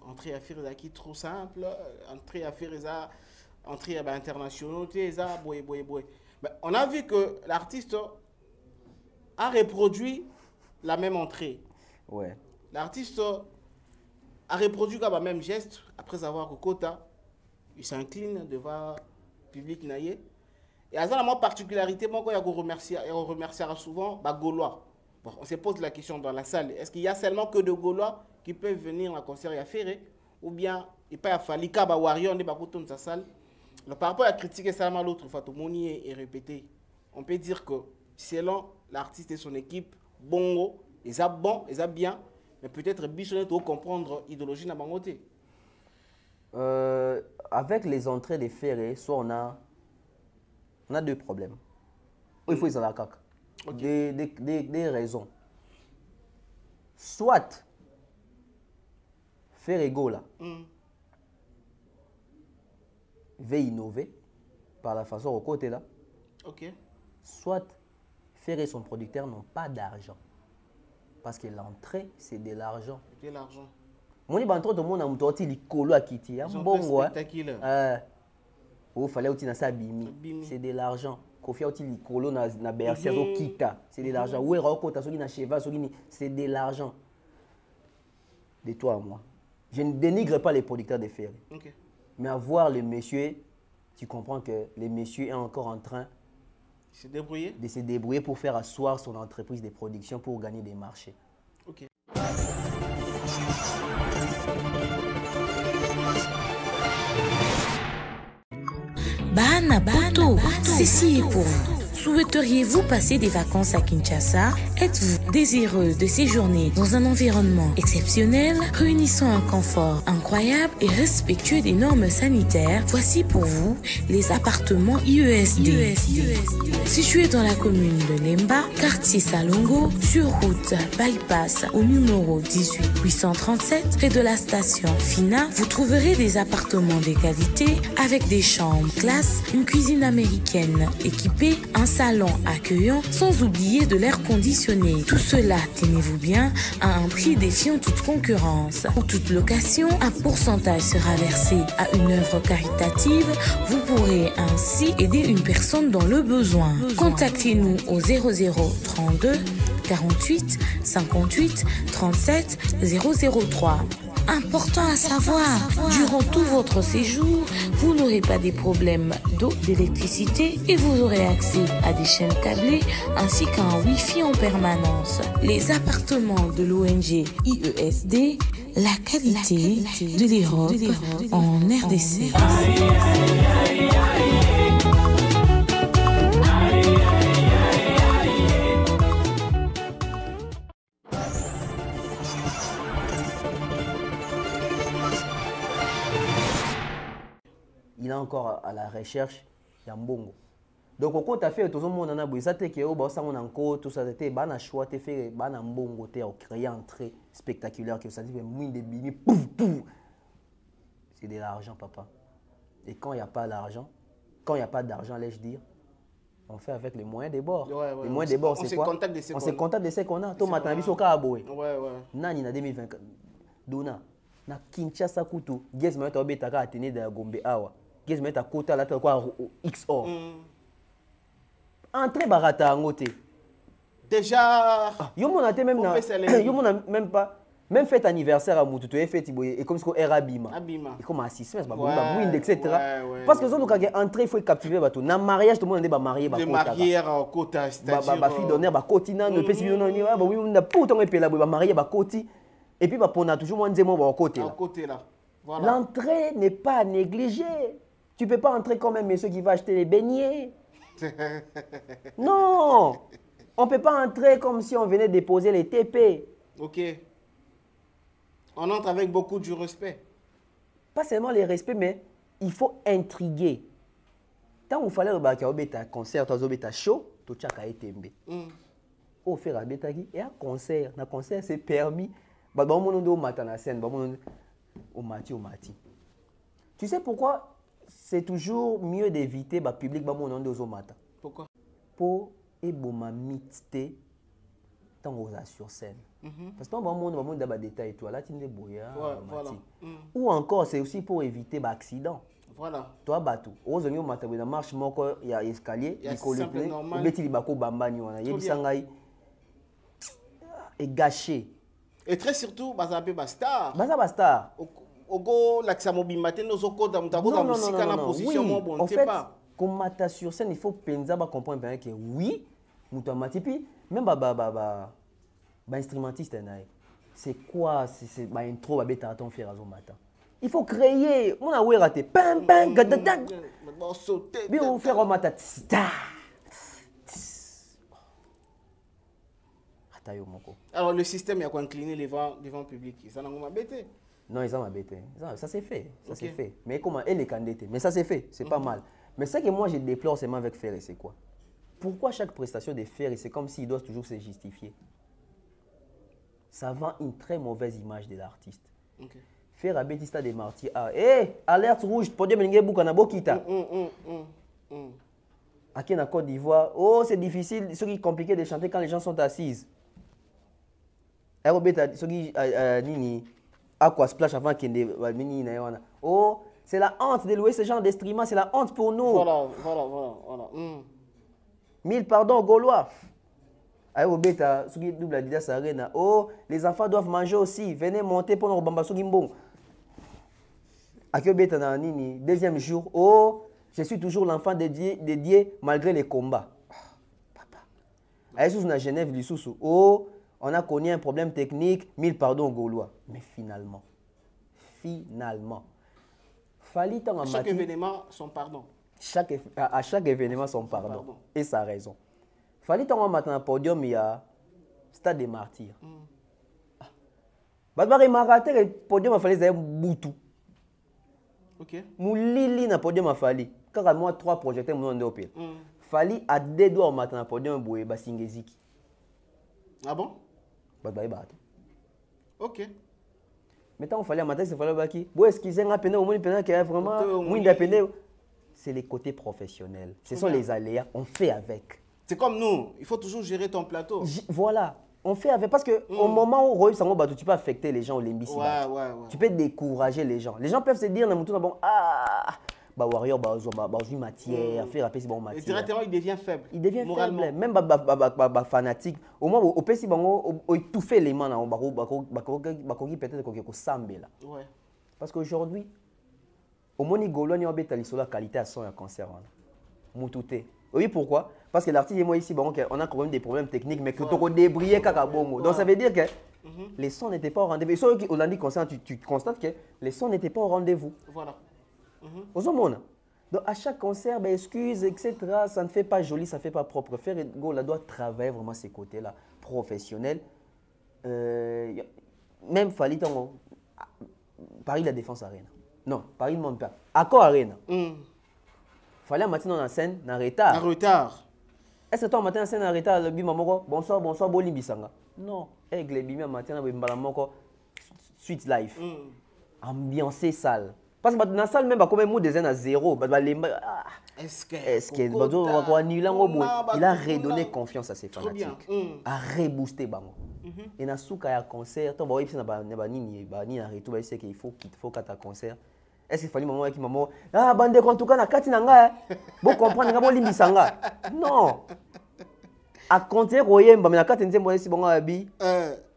Entrée à faire qui trop simple, entrée à faire entrée à internationaux, on a vu que l'artiste a reproduit la même entrée. Ouais. L'artiste a reproduit le même geste après avoir le quota. Il s'incline devant le public naïe. Et à la particularité, moi, il remercier souvent les Gaulois. Bon, on se pose la question dans la salle, est-ce qu'il y a seulement que de Gaulois qui peuvent venir à concert et à faire, ou bien il peut y avoir des Warriors dans sa salle? Alors, par rapport à la critique, c'est l'autre fois, tout le monde est répété. On peut dire que selon l'artiste et son équipe, bongo, ils ont bon, ils ont bien, mais peut-être bisonnet pour comprendre l'idéologie de la bangoté. Avec les entrées des ferrés, soit on a deux problèmes. Il faut les avoir okay. Des raisons. Soit Ferrego là veut innover par la façon au côté là. Okay. Soit Ferré et son producteur n'ont pas d'argent. Parce que l'entrée, c'est de l'argent. C'est de l'argent. Mon tout le monde a monté les colos à Kitty. Bon, il fallait aussi ça bimi. C'est de l'argent. Kofi a aussi les colos na bercer au kita. C'est de l'argent. Où est Rokota, c'est de l'argent. De toi à moi. Je ne dénigre pas les producteurs de ferry. Okay. Mais à voir le monsieur, tu comprends que le monsieur est encore en train de se débrouiller pour faire asseoir son entreprise de production pour gagner des marchés. Okay. Bana Poto, ceci est pour vous. Souhaiteriez-vous passer des vacances à Kinshasa? Êtes-vous désireux de séjourner dans un environnement exceptionnel, réunissant un confort incroyable et respectueux des normes sanitaires? Voici pour vous les appartements IESD. Situés dans la commune de Lemba, quartier Salongo, sur route Bypass au numéro 18837, près de la station Fina, vous trouverez des appartements de qualité avec des chambres classe, une cuisine américaine équipée, un salon accueillant, sans oublier de l'air conditionné. Tout cela, tenez-vous bien, à un prix défiant toute concurrence. Pour toute location, un pourcentage sera versé à une œuvre caritative. Vous pourrez ainsi aider une personne dans le besoin. Contactez-nous au 0032 48 58 37 003. Important à savoir, durant tout votre séjour, vous n'aurez pas des problèmes d'eau, d'électricité et vous aurez accès à des chaînes câblées ainsi qu'à un Wi-Fi en permanence. Les appartements de l'ONG IESD, la qualité de l'Europe en RDC. Il est encore à la recherche d'Ambongo. Donc, quand tu as fait tout le monde, ça te fait que tout ça, tu as choix, tu fait Mbongo, tu as créé un trait spectaculaire que ça dit c'est de l'argent, papa. Et quand il n'y a pas d'argent, quand il n'y a pas d'argent, laisse dire, On fait avec les moyens des bords. Ouais, ouais. Les moyens des bords, c'est quoi? On se contacte de ce qu'on a. Toi, maintenant, on a aboué. Ouais, ouais. Nani na 2024. Dona. Na Kinshasa Kutu. Guess moi, tu as obéi à tenir de Gombe Awa. Guess moi, tu as côté là, tu as quoi? XOR. Entrée barata en côté. Déjà. Yo, mon a même na. Yo, mon a même pas. Même fête anniversaire à Moutou, tu es fait et comme ce qu'on est Abima. Et comme à 6 semaines, etc. Parce que quand on entré, il faut captiver bateau. Dans mariage, tout le monde est marié. Les mariés en quota, c'est-à-dire. Ma fille d'honneur, ma cotina, ne peut pas oui, on a pour ton épée là, marié, ma coti. Et puis, on a toujours moins de mots à côté là. L'entrée n'est pas négligée. Tu ne peux pas entrer comme un monsieur qui va acheter les beignets. Non, on ne peut pas entrer comme si on venait déposer les TP. Ok. On entre avec beaucoup du respect. Pas seulement le respect, mais il faut intriguer. Tant qu'il fallait un concert, un show, tout ça a été tembe. Au faire un bétagi et un concert, c'est permis. Tu sais pourquoi c'est toujours mieux d'éviter le public Pourquoi? Pour éboma mixte tant qu'on sur scène. Parce que dans le monde a des détails, là, tu ne boya. Ou encore, c'est aussi pour éviter l'accident. Voilà. Toi, bateau. Aux oignons, il y a marche, il y a escalier, il y a simple normal. Il y a et gâché. Et très surtout, bazabe bastar. Basta. Ogo l'axamobi matin nos oko dans ta musique en position mon bon en fait, comme mata sur scène, il faut penser à comprendre bien que oui, mutamati puis même instrumentiste c'est quoi c'est intro beta ton faire au matin. Il faut créer, on a ouais raté pam pam gadadag. Bien on faire au matin. Alors le système il y a quoi incliner devant le public, ça n'a pas bêté. Non, ils ont embêté. Ça s'est fait. Ça s'est fait. Mais comment elle est candidate? Mais ça s'est fait. C'est pas mal. Mais ce que moi je déplore seulement avec Ferry, c'est quoi? Pourquoi chaque prestation de Ferry, c'est comme s'il doit toujours se justifier? Ça vend une très mauvaise image de l'artiste. Ferry a Baptista des Martyrs. Hé, alerte rouge, podium n'ingé bouka bokita. Aquí en Côte d'Ivoire, oh c'est difficile, ce qui est compliqué de chanter quand les gens sont assises. Ce qui nini. Aqua Splash avant qu'il y ait des... Oh, c'est la honte de louer ce genre d'instruments, c'est la honte pour nous. Voilà. 1000 pardons, Gaulois. Ayo beta, ce qui est double Adidas Arena. Oh, les enfants doivent manger aussi. Venez monter pour nous bamba sugimbo. Akio beta na nini, deuxième jour. Oh, je suis toujours l'enfant dédié malgré les combats. Papa. Ayo sous na Genève du sous. Oh, on a connu un problème technique, 1000 pardons aux Gaulois. Mais finalement, chaque événement, son pardon. À chaque événement, son pardon. Et sa raison. Fallait qu'on matin un podium, il y a Stade des Martyrs. Badbari Maraté, le podium a fallu un boutou. Ok. Moulili na podium a fallu. Car moi, 3 projecteurs, mon nom de Fallait à 2 doigts au matin un podium, boué, basingeziki. Ah bon? Ok. Maintenant, il fallait matin, il fallait baki. Bon, excusez moi peine au moins peine qui est vraiment moins peine. C'est les côtés professionnels. Ce sont les aléas. On fait avec. C'est comme nous. Il faut toujours gérer ton plateau. Voilà. On fait avec parce que au moment où tu peux affecter les gens au limbi. Tu peux décourager les gens. Les gens peuvent se dire bon warrior matière, faire appeler bon matière. Et directement il devient faible. Il devient faible. Même fanatique. Au moins au pesi bango étouffer les mains na peut-être ko sambe là. Ouais. Parce qu'aujourd'hui au moni goloni obeta lisolo la qualité à son un concert mutute. Oui, pourquoi? Parce que l'artiste et moi ici on a quand même des problèmes techniques mais que tu débrouiller kaka bongo. Donc ça veut dire que les sons n'étaient pas au rendez-vous. Et ceux qui ont dit concert tu constates que les sons n'étaient pas au rendez-vous. Voilà. Donc à chaque concert, excuses, etc., ça ne fait pas joli, ça ne fait pas propre. Faire Gola doit travailler vraiment ces côtés-là, professionnels. Même Fali Tango, Paris la Défense Arena. Non, Paris ne monte pas. Accor Arena. Fallait matin dans la scène, en retard. En retard. Est-ce que toi matin en scène en retard, le bimamoko, bonsoir, Bolimbi Sanga. Non, avec le bimam matin, suite live. Ambiancé salle. Parce que dans la salle même, comme un des à zéro. Est-ce que il a redonné confiance à ses fanatiques. A rebooster bango. Et na souka ya concert, tu vois, il faut qu'il ta concert. Est-ce qu'il fallait maman qui maman ah bande en tout cas na kati nanga bon comprendre nga bolimbi sanga non à compter royemba mais na kati nzembo si bonga abi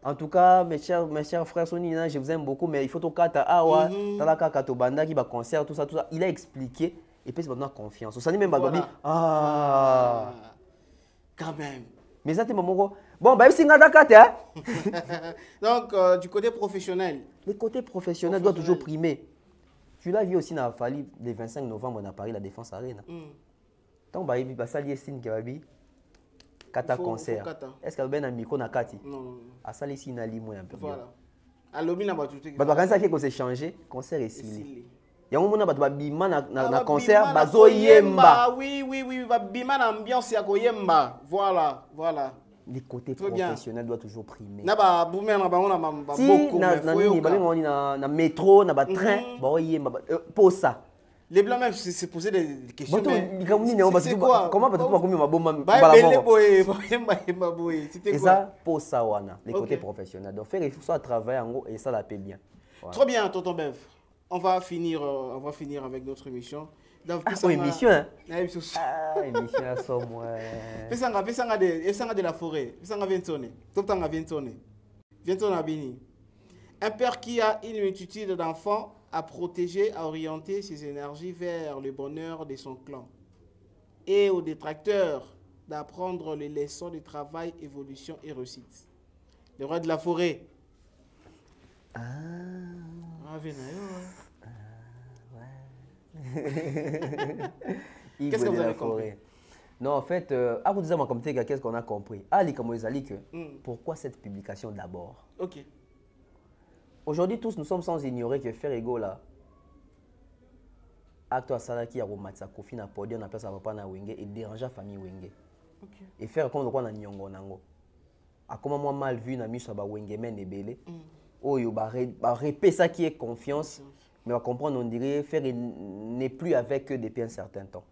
en tout cas mes chers frères Sonina je vous aime beaucoup mais il faut to kata awa talaka kato banda qui ba concert tout ça il a expliqué et puis c'est maintenant confiance ça ni même babi ah quand même mais ça t'es maman bon bah si nga dakata donc du côté professionnel le côté professionnel doit toujours primer. Tu l'as vu aussi dans la Fali le 25 novembre, on a parlé de la Défense Arena. Tant que tu as sali signe qui a dit kata concert. Est-ce que tu as un micro na kati? Non. A sali signe ali moi un peu. Voilà. À l'obi na batuté. Bah quand ça qui s'est changé, concert est silé. Il y a un moment où bima na concert bazo yemba. Oui, bima na ambiance ya ko yemba. Voilà. Le côté professionnel doit toujours primer. Na ba boumer na bango na beaucoup na métro, na ba train, ba yemba pour ça. Les blancs même se poser des questions. C'est quoi? Comment peut-on pas ma bombe C'était quoi? Et ça pour ça wana, le côté professionnel. Donc faire il faut ça travailler en gros et ça la paie bien. Trop bien tonton Bev. On va finir avec notre émission. Émission hein. Émission à son moi. Pesanga de la forêt. Pesanga ventone. Toptanga ventone. Ventone abini. Un père qui a une multitude d'enfants à protéger, à orienter ses énergies vers le bonheur de son clan. Et aux détracteurs d'apprendre les leçons de travail, évolution et réussite. Le roi de la forêt. Qu'est-ce que vous avez compris? Non, en fait, qu'est-ce qu'on a compris? Pourquoi cette publication d'abord? Ok. Aujourd'hui, tous nous sommes sans ignorer que faire ego là, acte à Salaki à Romatsa Kofi na podium na place à papa na Wenge et déranger la famille Wenge. Ok. Et faire comme quoi na Nyongo nango. A comment moi mal vu na miso ba Wenge men ebele. Oyo ba répéter ça qui est confiance. Mais on va comprendre, on dirait, faire n'est plus avec eux depuis un certain temps.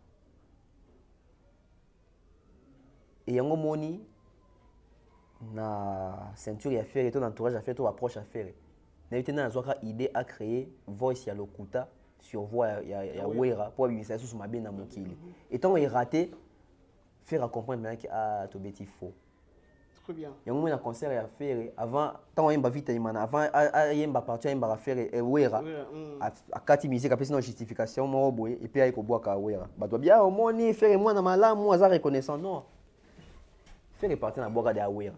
Et il y a un moni, na ceinture à faire, et ton entourage à faire, ton approche à faire. N'a été dans une idée à créer voice ya lokuta sur voix ya wera pour abimisa sous ma bien na mokili. Et tant est raté, faire comprendre maintenant que ah to bêtis faux. Très bien. Il y a un moment un concert à faire avant tant on va vite avant yemba partir yemba faire et wera à kati musique après sinon justification mo boy et puis ay ko bois ka wera ba doit bien au moni faire moi na malamu moi za reconnaissant non faire partir na bois ka wera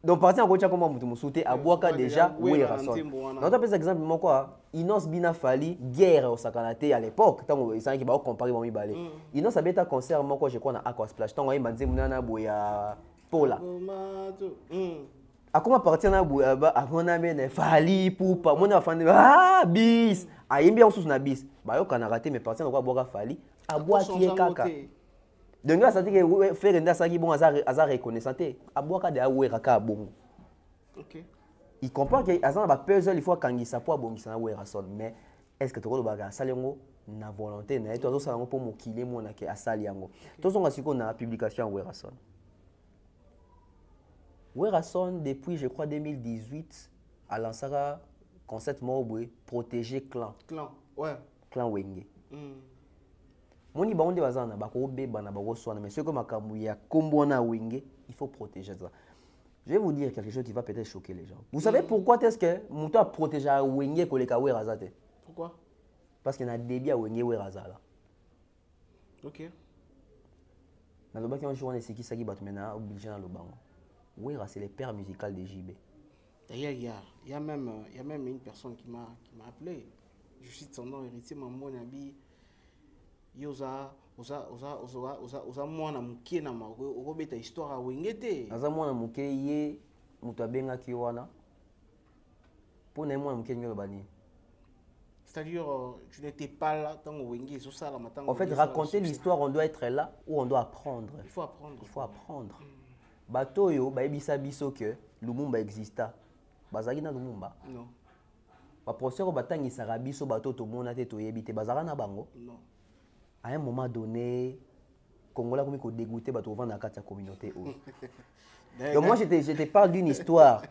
donc partir en coach comme mutu musuté à bois ka déjà wera son non tu peux exemple moi quoi Inos bina fali guerre au sakanate à l'époque tant ça qui ba comparer moi mi balé Inos a beta concert moi quoi je crois na Aqua Splash tant yemba nzemu na boya Pola. A comment partir na buaba a mon amène fali poupa mon enfant ah bis a yimbi on sous na bis ba yo kana raté mais partir na quoi boka fali a bois qui est kaka donc là ça dit que faire nda ça qui bon azar reconnaissant a bois ka de awera ka bon OK il comprend que azar ba puzzle il faut kangisa pour bongisa na wera son mais est-ce que tu ko ba salengo na volonté na to ça pour mokile mo na ke asali yango to zonga siko na publication wera son Werason, depuis, je crois, 2018, à Lansara, concept Mobwe, protéger clan. Clan, ouais. Clan Wenge. Moni ba onde bazana ba ko beba na ba ko swana mais ce que makamu ya kombo na Wenge, il faut protéger ça. Je vais vous dire quelque chose qui va peut-être choquer les gens. Vous savez pourquoi est-ce que muto a protéger Wenge ko le ka Weraza te? Pourquoi? Parce qu'il y a débit à Wenge Weraza là. OK. Na loba ki on joue on est qui ça qui bat maintenant obligé na lobango. Wera, c'est le père musical de JB. D'ailleurs, il y a même une personne qui m'a appelé. Je cite son nom, héritier Mambo Nabi. Yoza, oza mwana muke na okobeta histoire a wengete. Aza mwana muke ye mutu abengaki wana. Pona mwana muke ngelo bani. C'est-à-dire, tu n'étais pas là tant au wenge so ça la matin. En fait, raconter l'histoire, on doit être là ou on doit apprendre. Il faut apprendre. Il faut apprendre. Batoyo, ba ebisa biso que Lumumba exista. Bazaki na Lumumba. Non. ba professeur au batangi sarabi so bato to mona te to yebite bazara na bango. Non. À un moment donné, Congolais comme il dégoûté bato vendre dans la communauté. Donc moi je te parle d'une histoire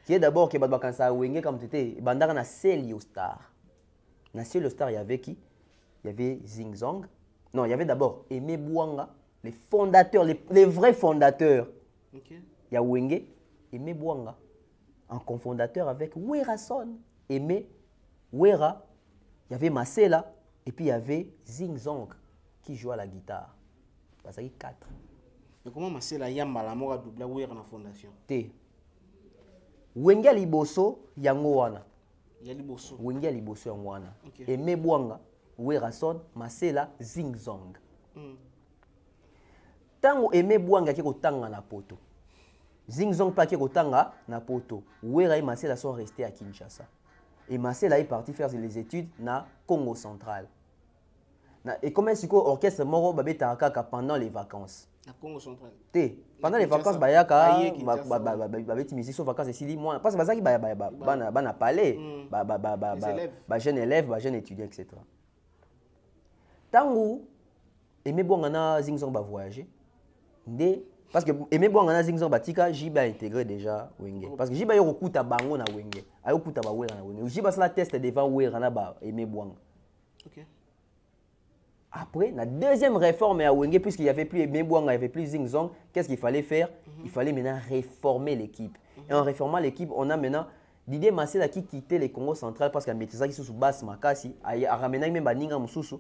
qui est d'abord que bato bakansa wenge comme t'étais bandara na Celio Star. Na Celio Star il y avait qui? Il y avait Zing Zong. Non, il y avait d'abord Aimé Bouanga, les fondateurs, les vrais fondateurs. OK. Il y a Wenge, Aimé Bouanga, en cofondateur avec Wera Son, Aimé, Wera, il y avait Marcela, et puis il y avait Zing Zong qui jouait à la guitare. Parce qu'il y a 4. Mais comment Marcela Yamba la mort a doublé Wera dans la fondation? T. Wenge Liboso, Yango Wana. Yaliboso. Wenge Liboso, Yango Wana. Aimé Bouanga, Wera Son, Marcela, Zing Zong. Tango Aimé Bouanga qui est na poto. Zing Zong pas qui est na poto. Wera et Marcela sont restés à Kinshasa. Et Marcela est parti faire les études na Congo central. Et comment est-ce que l'orchestre Moro babeta kaka pendant les vacances? Na Congo central. Pendant les vacances bayaka babeti musique sur vacances ici moi parce que bazaki bana parler ba jeune élève, ba jeune étudiant etc. Tango Aimé Bouanga na Zing Zong ba voyager. Parce que Aimé Bouanga na Zing Zong batika Jiba intégré déjà Wenge. Parce que Jiba yo kuta bango na Wenge. Ayo kuta ba Wera na Wenge. Jiba sala test devant Wera na ba Aimé Bouanga. OK. Après la deuxième réforme à Wenge puisqu'il y avait plus Aimé Bouanga, il y avait plus Zing Zong, qu'est-ce qu'il fallait faire? Il fallait maintenant réformer l'équipe. Et en réformant l'équipe, on a maintenant Didier Marcela qui quittait les Congo central parce qu'il maîtrisait qui sous basse makasi, a ramené même baninga mususu,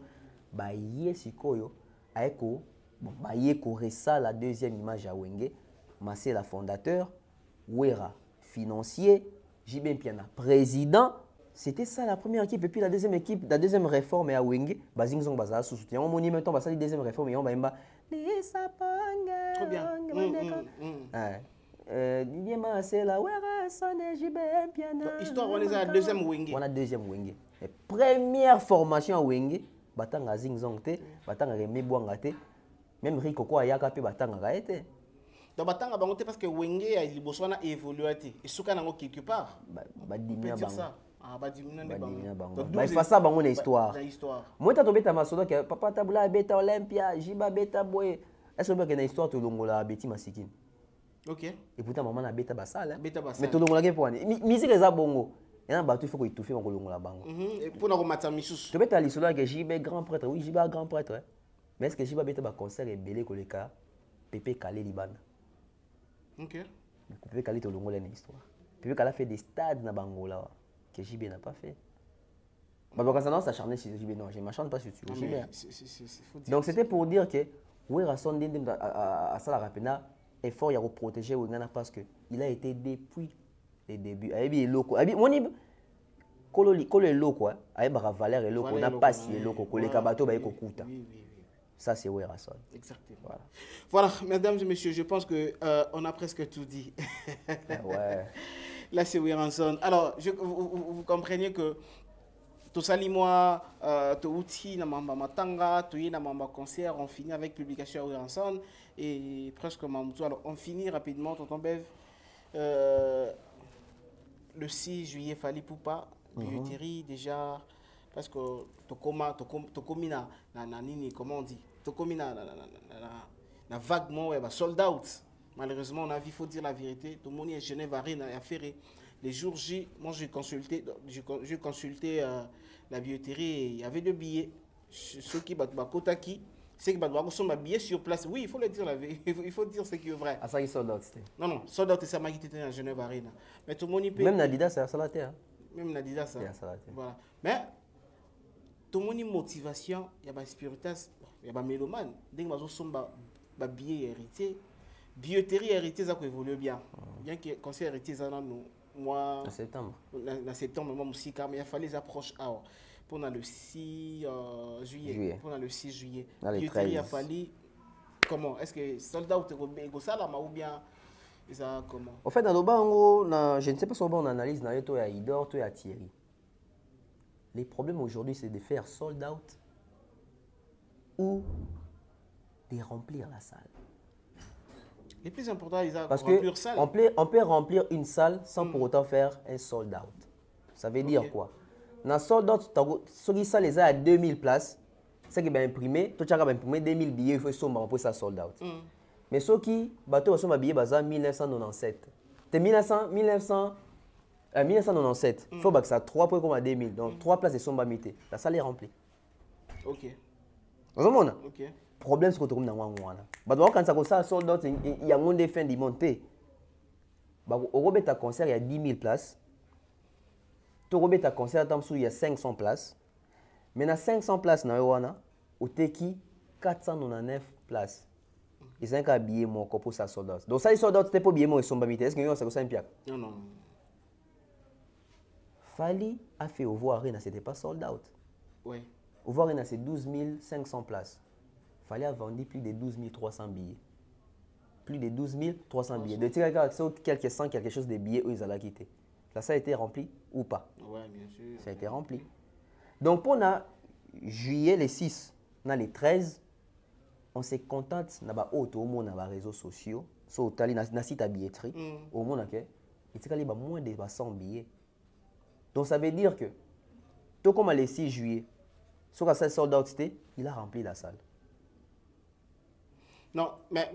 ba yesikoyo aeko bon, Bayeko Ressa, la deuxième image à Wenge, Marcela fondateur, Wera financier, Jibin Piana président. C'était ça la première équipe. Et puis la deuxième équipe, la deuxième réforme à Wenge, Zing Zong Baza sous soutien. On monit maintenant la deuxième réforme et on va imba. Trop bien. Didier Marcela, Wera sonne Jibin Piana. Histoire on est à la deuxième Wenge. On a deuxième Wenge. Première formation à Wenge, Batanga Zing Zong te, Batanga Aimé Bouanga te. Même Rico quoi ayaka pe batanga gaete. Donc batanga bangote parce que Wenge a liboso na évolué te. Et souka nango quelque part. Ba dimina bango. Ah ba dimina bango. Ba fasa bango na histoire. Na histoire. Moi ta tobeta masoda ke papa tabula beta Olympia, Jiba beta boy. Est-ce que na histoire to longola beti masikini. OK. Et pourtant maman na beta basala. Beta basala. Mais to longola ke poani. Musique eza bongo. Et na bato il faut ko étouffer ko longola bango. Et pour na ko matsa misusu. Tobeta lisola ke Jiba grand prêtre. Oui, Jiba grand prêtre. Mais est-ce que Jiba beta ba concert et belé ko leka Pépé Kalé Libana. OK. Pépé Kalé to longola na histoire. Pépé Kalé a fait des stades na Bangola que Jiba n'a pas fait. Bah quand ça non s'acharner sur Jiba non, je m'acharne pas sur Jiba. Donc c'était pour dire que Wera Son à ça la rapena effort il a protéger Wengana parce que il a été depuis les débuts. Abi loko. Abi moni kolo loko a ba valeur et loko on a pas si loko ko le kabato ba ekokuta. Ça, c'est Wera Son. Exactement. Voilà, mesdames et messieurs, je pense qu'on a presque tout dit. Ouais. Là, c'est Wera Son. Alors, vous comprenez que tout ça, moi, tout outil, na matanga, tout y na concert, on finit avec publication Wera Son et presque Mamoutou. Alors, on finit rapidement, tonton Bev. Le 6 juillet, Fali Poupa, billetterie déjà. Parce que Tokomi na nini, comment on dit, Tokomi na vaguement sold out. Malheureusement, on a vu, il faut dire la vérité. Tout le monde est Genève Arena et affairé. Les jours J, moi j'ai consulté la billetterie et il y avait 2 billets. Ceux qui battent Kotaki, ceux qui battent ma billet sur place. Oui, il faut le dire la vérité. Il faut dire ce qui est vrai. Ah, ça, il sold out, c'était. Non, sold out, c'est ça m'a quitté à Genève Arena. Mais tout le monde y peut. Même Nadidas, c'est à Salaté. Même Nadidas, ça. Voilà. Mais tout le monde motivation, il y a des spiritas, il y a des mélomanes. Dès que nous avons des billets héritiers, billetterie héritier, ça évolue bien. Bien que quand c'est héritier, ça nous mois en septembre. En septembre, moi aussi, car il fallait les approches pour le 6 juillet. Pour le 6 juillet. Billetterie a fallu. Comment? Est-ce que soldat ou salama ou bien ça comment? En fait, dans le bango, je ne sais pas si on analyse dans les Idor, toi à Thierry. Les problèmes aujourd'hui, c'est de faire sold out ou de remplir la salle. Les plus importants, ils ont parce remplir que salle. On peut remplir une salle sans pour autant faire un sold out. Ça veut dire quoi? Dans sold out, ceux qui sont les à 2000 places, c'est qui va imprimer, tu as imprimé 2000 billets, il faut sommer pour ça sold out. Mais ceux qui, bateau sont billets basés 1997. C'est 1997. Il faut que ça 3 points comme à 2000. Donc 3 places de somba mité. La salle est remplie. OK. Vous comprenez? OK. Problème c'est que tu as quand ça comme ça sold out, il y a un des fins de monter. Au Robert à concert, il y a 10 000 places. Au Robert à concert, il y a 500 places. Mais dans 500 places, il y a 499 places. Ils ont un billet pour ça sold out. Donc ça, ils sold out, c'était pas billet, ils sont pas mis. Est-ce que c'est un piac? Non, non. Fali a fait au Voir Arena, c'était pas sold out. Oui. Au Voir Arena, c'est 12 500 places. Fali a vendu plus de 12 300 billets. Plus de 12 300 billets. De tirer quelques cent, quelque chose de billets où ils allaient quitter. Là, ça a été rempli ou pas? Oui, bien sûr. Ça a été rempli. Donc, pour juillet les 6, les 13, on se contente de les réseaux sociaux, sur les sites à billetterie, au monde, il y a moins de 100 billets. Donc, ça veut dire que, tout comme le 6 juillet, sur la salle sold out, il a rempli la salle. Non, mais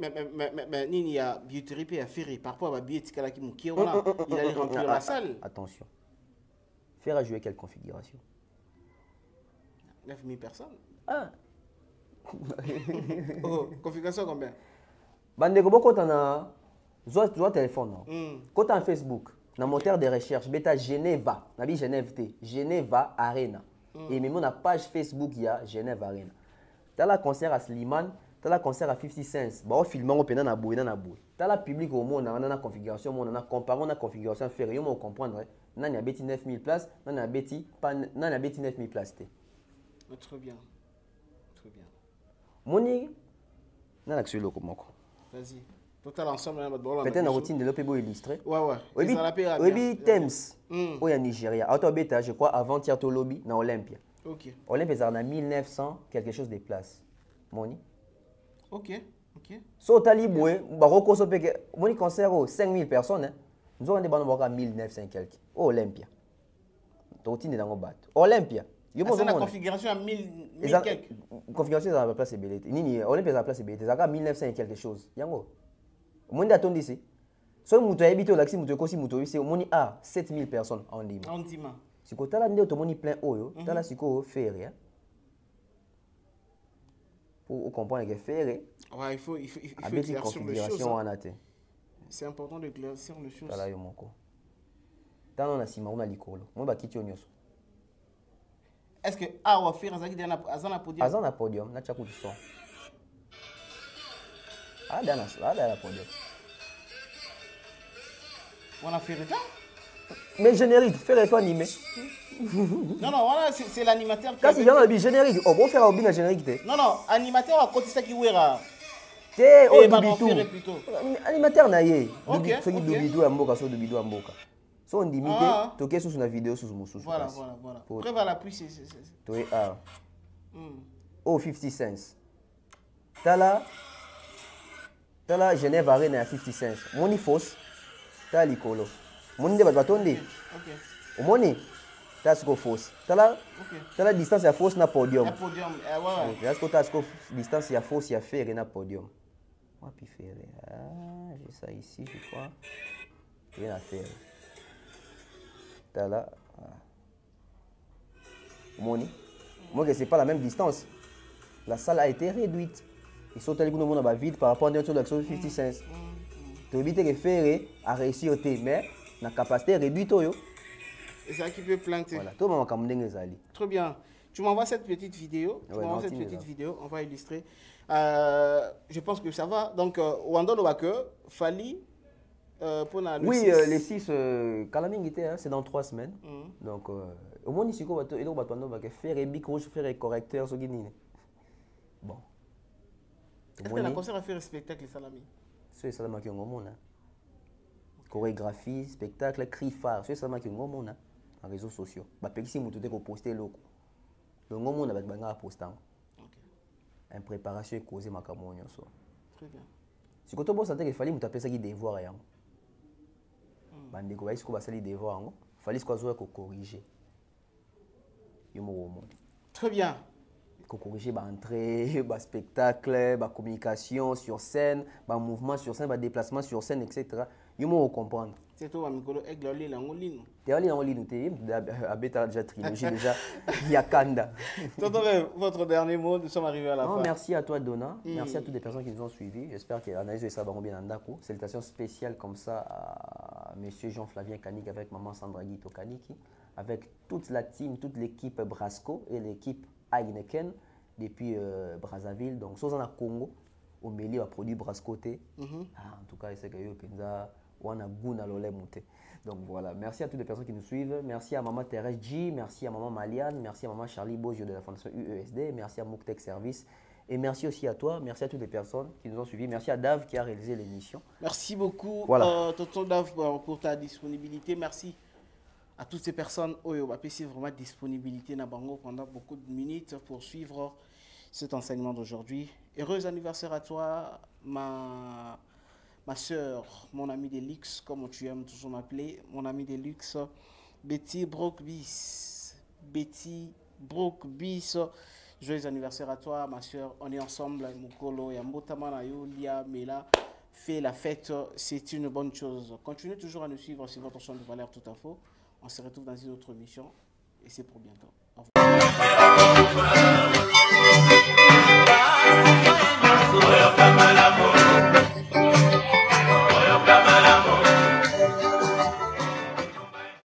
il y a billetterie et affaire par rapport à la billetterie qui il allait remplir la salle. Attention. Faire à jouer quelle configuration? 9000 personnes. Ah. Oh, configuration combien? Bandeko, beaucoup tu as un téléphone. Quand tu as un Facebook, dans moteur de recherche, bêta Geneva, nabi Genève T, Geneva Arena. Et même la page Facebook, il y a Genève Arena. Tu as le concert à Slimane, tu as le concert à 50 Cents. Bah, on filme, on peut na boué. Tu as la public au monde, on a la configuration, on a comparé la configuration inférieure, on comprendre. On a 9000 places, on a 9000 places. Très bien. Très bien. Moni, na l'action loko moko. Vas-y. Total ensemble na batball. Peut-être na routine de l'opébo illustré. Ouais. Oui, Thames. Au ya Nigeria. Auto beta, je crois avant-hier au lobby na Olympia. OK. Olympia ça na 1900 quelque chose de places. Moni. OK. So taliboué, baroko so peke. Moni concert au 5000 personnes. Nous avons des bandes à 1900 quelque. Olympia. Routine de dans bat. Olympia. C'est la configuration à 1000 quelques. Configuration à la place est belle. Nini, Olympia à la place est belle. Ça a 1900 et quelque chose. Yango. Au monde d'attendre ici. So mutu habité au laxi mutu kosi mutu c'est au moni a 7000 personnes en Ndima. En Ndima. Si ko tala ndé to moni plein oyo, tala siko faire. Pour comprendre que faire. Ouais, il faut éclaircir les choses. C'est important d'éclaircir les choses. Tala yo moko. Tala na sima una likolo. Mo ba kiti onyoso. Est-ce que on va faire un podium? Un podium, na chaku du son. Dana podium. On a fait le temps? Mais générique, faire les animé. Non, voilà, c'est l'animateur qui. Quand il y a un générique, on va faire un générique. Non, animateur à côté ça qui ouera. Plutôt. Animateur naïe. Ok. Ceux qui doubidou à mboka, ceux doubidou à mboka. So on limite, toquer sur une vidéo sur mon sous. Voilà. Preuve à l'appui, c'est. Toi, Oh, 50 cents. T'as la Genève Arena à 50 cents. Moni fausse. T'as l'icolo. Moni de bâtonde. Au moni. T'as ce qu'on fausse. T'as la distance à fausse na podium. Podium, ouais. T'as ce qu'on distance à fausse à faire na podium. Moi, puis faire. J'ai ça ici, je crois. Rien à faire. Là. Moni. Moi, ce n'est pas la même distance. La salle a été réduite. Ils sont allés nous monde vide par rapport à notre action de 50 cents. Tu évites de faire à réussir, mais la capacité réduite. Et ça qui peut planter. Voilà, tout le monde a très bien. Tu m'envoies cette petite vidéo. On va illustrer. Je pense que ça va. Donc, Wando Nobake, Fali. Oui, les 6, Kalaming était, c'est dans 3 semaines. Donc, au moins, ici, il va faire un bic rouge, faire un correcteur, ce qui est. Bon. Est-ce que la concert a fait un spectacle, Salami? C'est Salama qui est un monde. Chorégraphie, spectacle, cri phare, c'est Salama qui est un monde. En réseaux sociaux. Bah, si vous avez posté le monde avec Banga postant. En préparation et causer ma camogne. Très bien. Si vous avez dit qu'il fallait vous taper ça qui devoir. Bandeko, est-ce que vous avez dit devoir? fallait ce qu'on corriger. Très bien. Corriger entrée, spectacle, communication sur scène, mouvement sur scène, déplacement sur scène, etc. Il faut comprendre. C'est tout, Micolo, avec la ligne en ligne. Tu es en ligne, tu es déjà trilogie, déjà Yakanda. Votre dernier mot, nous sommes arrivés à la fin. Merci à toi, Donna. Merci à toutes les personnes qui nous ont suivis. J'espère que l'analyse sera bien en d'accord. Salutations spéciales comme ça à M. Jean-Flavien Kanik avec maman Sandra Guito Kaniki, avec toute la team, toute l'équipe Brasco et l'équipe Heineken depuis Brazzaville. Donc, soit en Congo, au milieu à produit Brasco. En tout cas, c'est que donc voilà, merci à toutes les personnes qui nous suivent. Merci à maman Thérèse G, merci à maman Maliane, merci à maman Charlie Bozio de la Fondation UESD, merci à Mouktek Service et merci aussi à toi, merci à toutes les personnes qui nous ont suivis. Merci à Dave qui a réalisé l'émission. Merci beaucoup, voilà. Tonton Dave, pour ta disponibilité. Merci à toutes ces personnes. On va passer vraiment disponibilité pendant beaucoup de minutes pour suivre cet enseignement d'aujourd'hui. Heureux anniversaire à toi, ma soeur, mon ami de luxe, comme tu aimes toujours m'appeler, mon ami de luxe, Betty Brookbis. Betty Brookbis, joyeux anniversaire à toi, ma soeur. On est ensemble, Mukolo et Mbotamanayo, Lia, Mela. Fais la fête, c'est une bonne chose. Continuez toujours à nous suivre sur votre chaîne de Valeurs Tout Info. On se retrouve dans une autre émission et c'est pour bientôt. Au revoir.